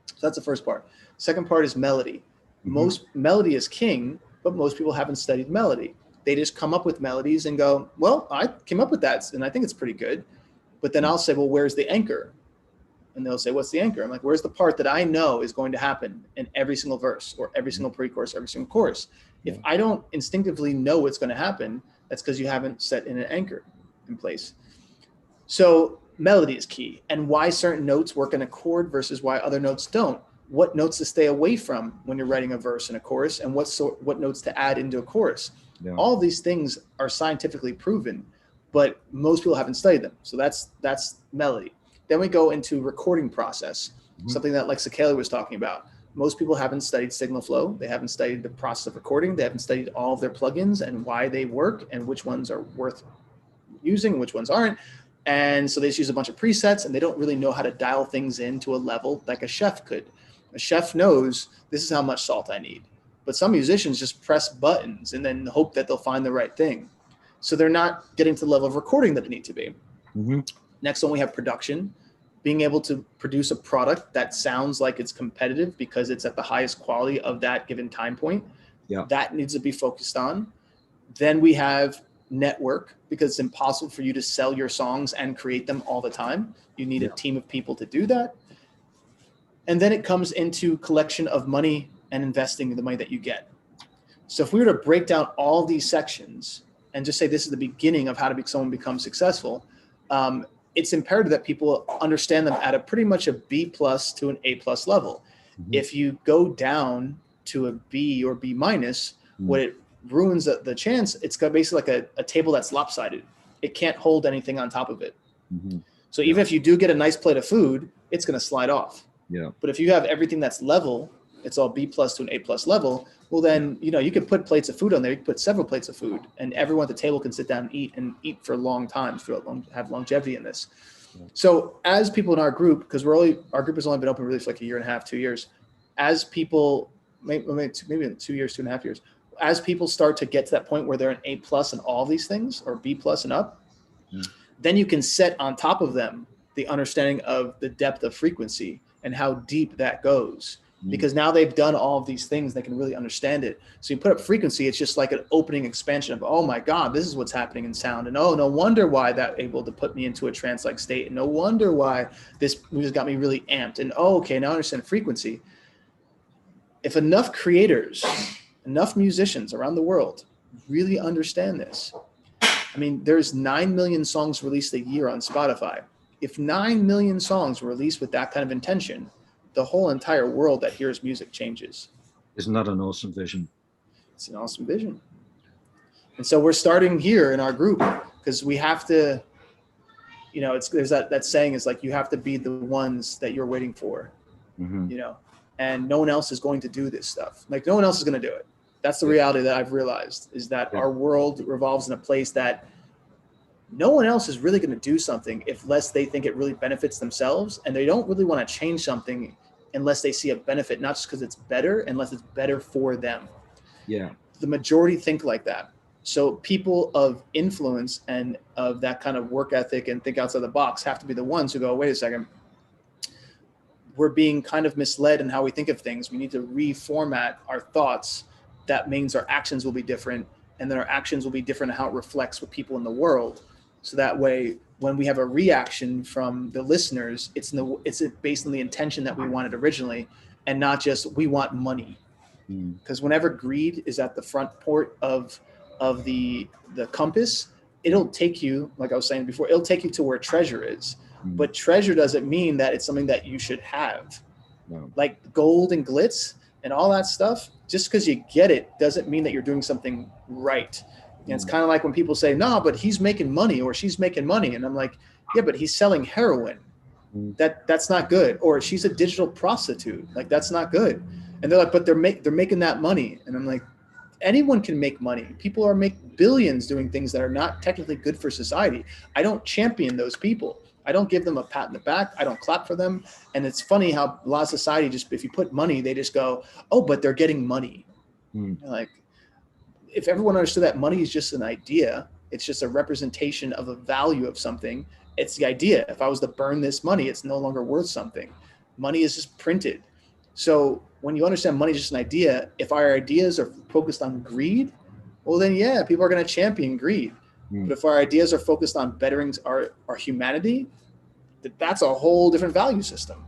So that's the first part. Second part is melody. Most melody is king, but most people haven't studied melody. They just come up with melodies and go, well, I came up with that and I think it's pretty good. But then I'll say, well, where's the anchor? And they'll say, what's the anchor? I'm like, where's the part that I know is going to happen in every single verse or every single pre-chorus, every single chorus? If I don't instinctively know what's going to happen, that's because you haven't set in an anchor in place. So melody is key, and why certain notes work in a chord versus why other notes don't. What notes to stay away from when you're writing a verse and a chorus, and what notes to add into a chorus. All these things are scientifically proven, but most people haven't studied them. So that's melody. Then we go into recording process, something that like Sakeli was talking about. Most people haven't studied signal flow. They haven't studied the process of recording. They haven't studied all of their plugins and why they work and which ones are worth using and which ones aren't. And so they just use a bunch of presets and they don't really know how to dial things into a level like a chef could. A chef knows this is how much salt I need. But some musicians just press buttons and then hope that they'll find the right thing. So they're not getting to the level of recording that they need to be. Next one, we have production. Being able to produce a product that sounds like it's competitive because it's at the highest quality of that given time point. That needs to be focused on. Then we have network, because it's impossible for you to sell your songs and create them all the time. You need a team of people to do that. And then it comes into collection of money and investing the money that you get. So if we were to break down all these sections and just say this is the beginning of how to someone become successful, it's imperative that people understand them at a pretty much a B+ to an A+ level. If you go down to a B or B-, what it ruins the chance, it's got basically like a table that's lopsided. It can't hold anything on top of it. So even if you do get a nice plate of food, it's going to slide off. But if you have everything that's level, it's all B+ to an A+ level, well then, you know, you can put plates of food on there. You can put several plates of food and everyone at the table can sit down and eat for long times, have longevity in this. So as people in our group, because our group has only been open really for like a year and a half, 2 years, as people, maybe 2 years, 2.5 years, as people start to get to that point where they're an A+ in all these things or B+ and up, then you can set on top of them the understanding of the depth of frequency and how deep that goes. because now they've done all of these things, they can really understand it. So you put up frequency, it's just like an opening expansion of, oh my God, this is what's happening in sound. And oh, no wonder why that able to put me into a trance-like state. And no wonder why this music got me really amped. And oh, okay, now I understand frequency. If enough creators, enough musicians around the world really understand this, I mean, there's 9 million songs released a year on Spotify. If 9 million songs were released with that kind of intention, the whole entire world that hears music changes. Isn't that an awesome vision? It's an awesome vision. And so we're starting here in our group because we have to, you know, there's that saying is like, you have to be the ones that you're waiting for, you know, and no one else is going to do this stuff. Like no one else is going to do it. That's the reality that I've realized, is that our world revolves in a place that no one else is really going to do something unless they think it really benefits themselves. And they don't really want to change something unless they see a benefit, not just because it's better, unless it's better for them. Yeah. The majority think like that. So people of influence and of that kind of work ethic and think outside the box have to be the ones who go, wait a second, we're being kind of misled in how we think of things. We need to reformat our thoughts. That means our actions will be different, and then our actions will be different in how it reflects with people in the world. So that way, when we have a reaction from the listeners, it's based on the intention that we wanted originally, and not just we want money. Because whenever greed is at the front port of the compass, it'll take you, like I was saying before, it'll take you to where treasure is. But treasure doesn't mean that it's something that you should have. No. Like gold and glitz and all that stuff, just because you get it doesn't mean that you're doing something right. And it's kind of like when people say, no, but he's making money or she's making money. And I'm like, yeah, but he's selling heroin. That's not good. Or she's a digital prostitute. Like, that's not good. And they're like, but they're making that money. And I'm like, anyone can make money. People are making billions doing things that are not technically good for society. I don't champion those people. I don't give them a pat in the back. I don't clap for them. And it's funny how a lot of society just, if you put money, they just go, oh, but they're getting money. Like, if everyone understood that money is just an idea, it's just a representation of a value of something. It's the idea. If I was to burn this money, it's no longer worth something. Money is just printed. So when you understand money is just an idea, if our ideas are focused on greed, well then, yeah, people are going to champion greed. But if our ideas are focused on bettering our humanity, that's a whole different value system.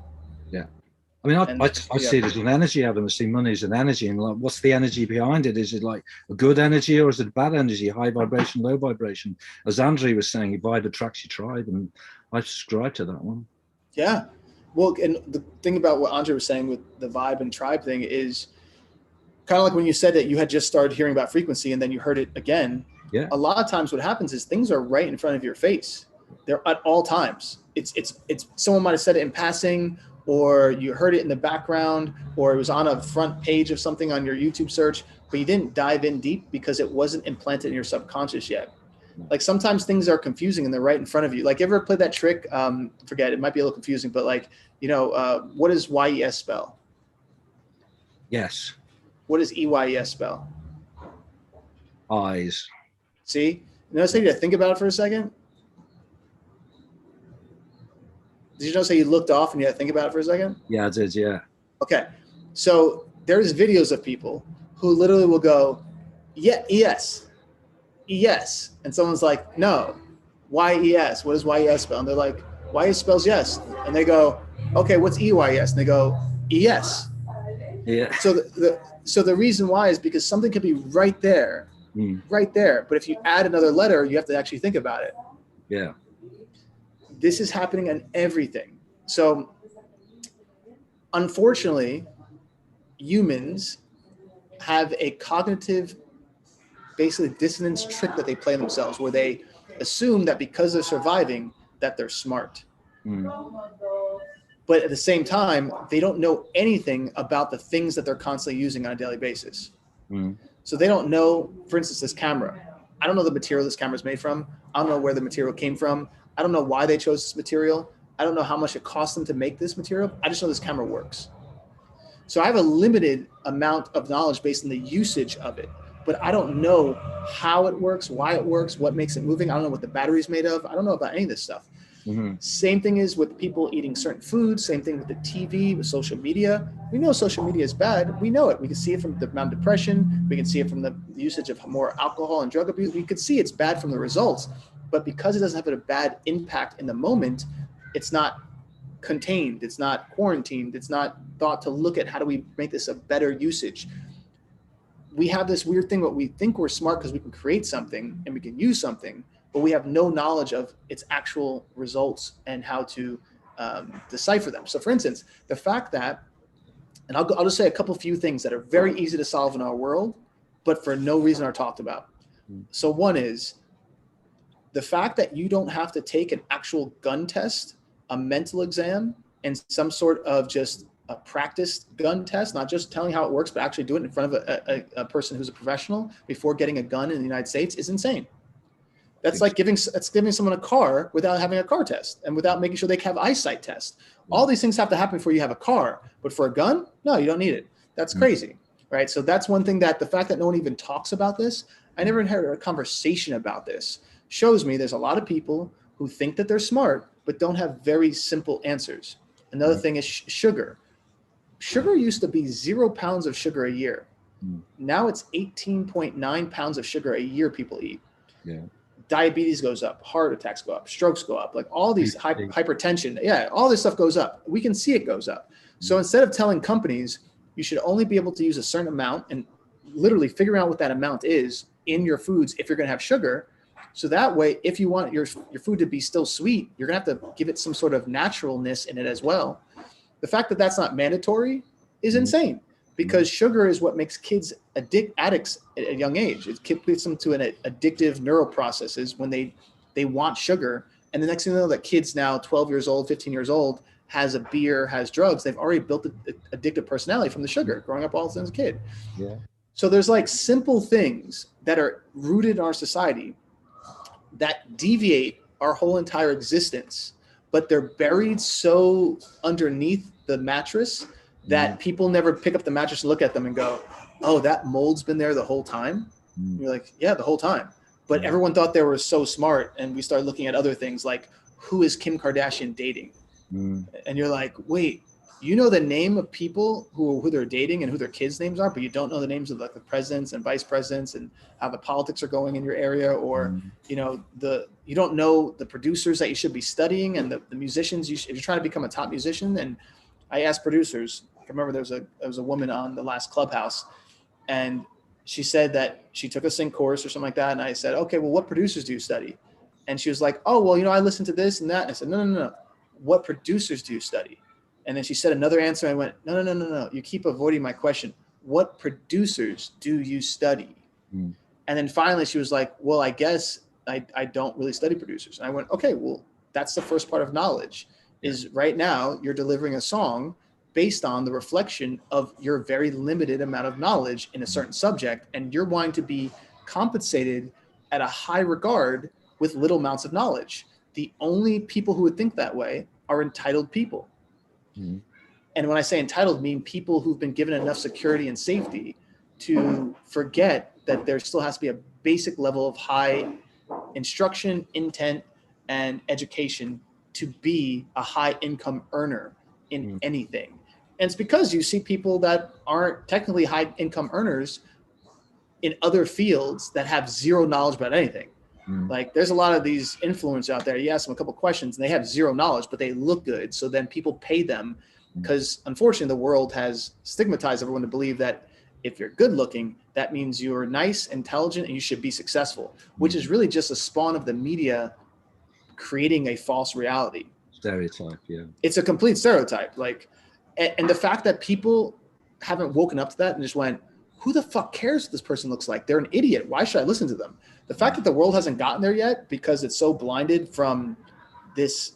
Yeah. I mean, I see it as an energy, Adam. I see money as an energy. And like, what's the energy behind it? Is it like a good energy or is it a bad energy? High vibration, low vibration? As Andre was saying, your vibe attracts your tribe. And I subscribe to that one. Yeah. Well, and the thing about what Andre was saying with the vibe and tribe thing is kind of like when you said that you had just started hearing about frequency and then you heard it again. Yeah. A lot of times what happens is things are right in front of your face. They're at all times. It's someone might have said it in passing, or you heard it in the background, or it was on a front page of something on your YouTube search, but you didn't dive in deep because it wasn't implanted in your subconscious yet. Like sometimes things are confusing and they're right in front of you. Like, ever play that trick? Forget, it might be a little confusing, but like, you know, what does YES spell? Yes. What does EYES spell? Eyes. See? Notice how you had to think about it for a second? Did you notice how you looked off and you had to think about it for a second? Yeah, I did, yeah. Okay. So there's videos of people who literally will go, yeah, ES. ES. And someone's like, no, YES. What does YES spell? And they're like, YES spells yes. And they go, okay, what's EYES? And they go, ES. Yeah. So the reason why is because something could be right there. Right there. But if you add another letter, you have to actually think about it. Yeah. This is happening on everything. So unfortunately, humans have a cognitive, basically dissonance trick that they play themselves, where they assume that because they're surviving, that they're smart. But at the same time, they don't know anything about the things that they're constantly using on a daily basis. So they don't know, for instance, this camera. I don't know the material this camera is made from. I don't know where the material came from. I don't know why they chose this material. I don't know how much it cost them to make this material. I just know this camera works. So I have a limited amount of knowledge based on the usage of it, but I don't know how it works, why it works, what makes it moving. I don't know what the battery's made of. I don't know about any of this stuff. Same thing is with people eating certain foods, same thing with the TV, with social media. We know social media is bad. We know it. We can see it from the amount of depression. We can see it from the usage of more alcohol and drug abuse. We could see it's bad from the results, but because it doesn't have a bad impact in the moment, it's not contained, it's not quarantined, it's not thought to look at how do we make this a better usage. We have this weird thing where we think we're smart because we can create something and we can use something, but we have no knowledge of its actual results and how to decipher them. So for instance, the fact that, and I'll just say a couple few things that are very easy to solve in our world, but for no reason are talked about. So one is the fact that you don't have to take an actual gun test, a mental exam, and some sort of just a practiced gun test, not just telling how it works, but actually do it in front of a person who's a professional before getting a gun in the United States is insane. That's like giving someone a car without having a car test and without making sure they have eyesight test. All these things have to happen before you have a car, but for a gun, no, you don't need it. That's crazy, right? So that's one thing that the fact that no one even talks about this, I never heard a conversation about this, shows me there's a lot of people who think that they're smart, but don't have very simple answers. Another thing is sugar. Sugar used to be 0 pounds of sugar a year. Now it's 18.9 pounds of sugar a year people eat. Diabetes goes up, heart attacks go up, strokes go up, like all these hypertension. Yeah, all this stuff goes up. We can see it goes up. So instead of telling companies you should only be able to use a certain amount and literally figuring out what that amount is in your foods if you're going to have sugar, so that way, if you want your food to be still sweet, you're going to have to give it some sort of naturalness in it as well. The fact that that's not mandatory is insane, because sugar is what makes kids addicts at a young age. It puts them to an addictive neural processes when they want sugar. And the next thing you know, that kids now 12 years old, 15 years old, has a beer, has drugs. They've already built an addictive personality from the sugar, growing up all as a kid. So there's like simple things that are rooted in our society that deviate our whole entire existence, but they're buried so underneath the mattress that people never pick up the mattress and look at them and go, oh, that mold's been there the whole time. You're like, yeah, the whole time. But everyone thought they were so smart. And we started looking at other things like, who is Kim Kardashian dating? And you're like, wait, you know the name of people who they're dating and who their kids' names are, but you don't know the names of like the presidents and vice presidents and how the politics are going in your area, or you don't know the producers that you should be studying and the musicians if you're trying to become a top musician. And I asked producers, I remember there was a woman on the last Clubhouse, and she said that she took a sync course or something like that. And I said, okay, well, what producers do you study? And she was like, oh, well, I listened to this and that. And I said, no. What producers do you study? And then she said another answer. I went, no. You keep avoiding my question. What producers do you study? And then finally she was like, well, I guess I don't really study producers. And I went, okay, well, that's the first part of knowledge is right now you're delivering a song based on the reflection of your very limited amount of knowledge in a certain subject. And you're wanting to be compensated at a high regard with little amounts of knowledge. The only people who would think that way are entitled people. And when I say entitled, I mean people who've been given enough security and safety to forget that there still has to be a basic level of high instruction, intent, and education to be a high income earner in anything. And it's because you see people that aren't technically high income earners in other fields that have zero knowledge about anything. Like there's a lot of these influencers out there. You ask them a couple questions and they have zero knowledge, but they look good. So then people pay them because unfortunately the world has stigmatized everyone to believe that if you're good looking, that means you're nice, intelligent, and you should be successful, which is really just a spawn of the media creating a false reality. Stereotype, yeah. It's a complete stereotype. Like, and the fact that people haven't woken up to that and just went, who the fuck cares what this person looks like? They're an idiot. Why should I listen to them? The fact that the world hasn't gotten there yet because it's so blinded from this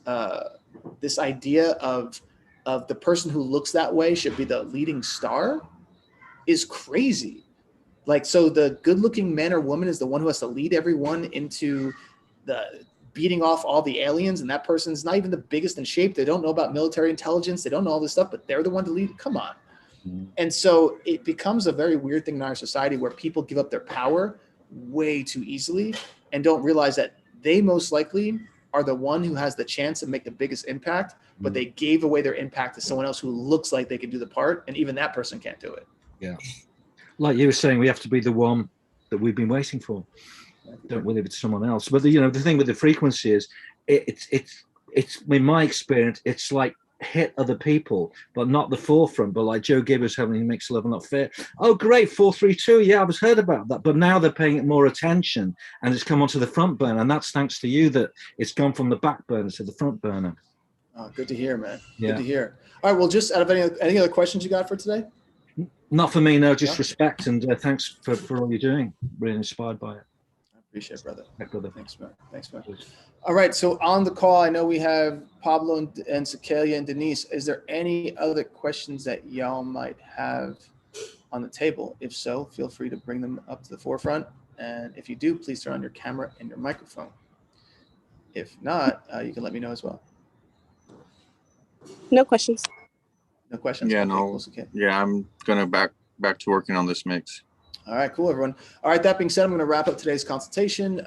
this idea of the person who looks that way should be the leading star is crazy. Like, so the good-looking man or woman is the one who has to lead everyone into the beating off all the aliens, and that person's not even the biggest in shape. They don't know about military intelligence. They don't know all this stuff, but they're the one to lead. Come on. And so it becomes a very weird thing in our society where people give up their power way too easily and don't realize that they most likely are the one who has the chance to make the biggest impact, but they gave away their impact to someone else who looks like they can do the part, and even that person can't do it. Yeah. Like you were saying, we have to be the one that we've been waiting for. Don't we leave it to someone else? But the thing with the frequency is, it's in my experience, it's like hit other people, but not the forefront. But like Joe Gibbons having Makes Love Not Fair. Oh, great, 432. Yeah, I was heard about that. But now they're paying it more attention, and it's come onto the front burner. And that's thanks to you that it's gone from the back burner to the front burner. Oh, good to hear, man. Yeah. Good to hear. All right. Well, just out of any other questions you got for today? Not for me, no. Just respect and thanks for all you're doing. Really inspired by it. Appreciate it, brother. Thanks, man. Thanks, man. All right. So on the call, I know we have Pablo and Sakalia and Denise. Is there any other questions that y'all might have on the table? If so, feel free to bring them up to the forefront. And if you do, please turn on your camera and your microphone. If not, you can let me know as well. No questions. No questions? Yeah, Okay, no. cool. Yeah, I'm gonna back to working on this mix. All right, cool, everyone. All right, that being said, I'm going to wrap up today's consultation.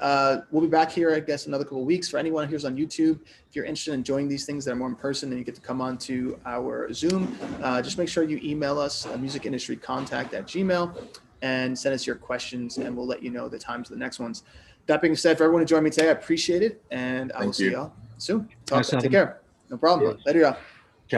We'll be back here, I guess, another couple of weeks. For anyone who's on YouTube, if you're interested in enjoying these things that are more in person and you get to come on to our Zoom, just make sure you email us, musicindustrycontact@gmail.com, and send us your questions, and we'll let you know the times of the next ones. That being said, for everyone who joined me today, I appreciate it, and I will see y'all soon. Take care. No problem. Later, y'all.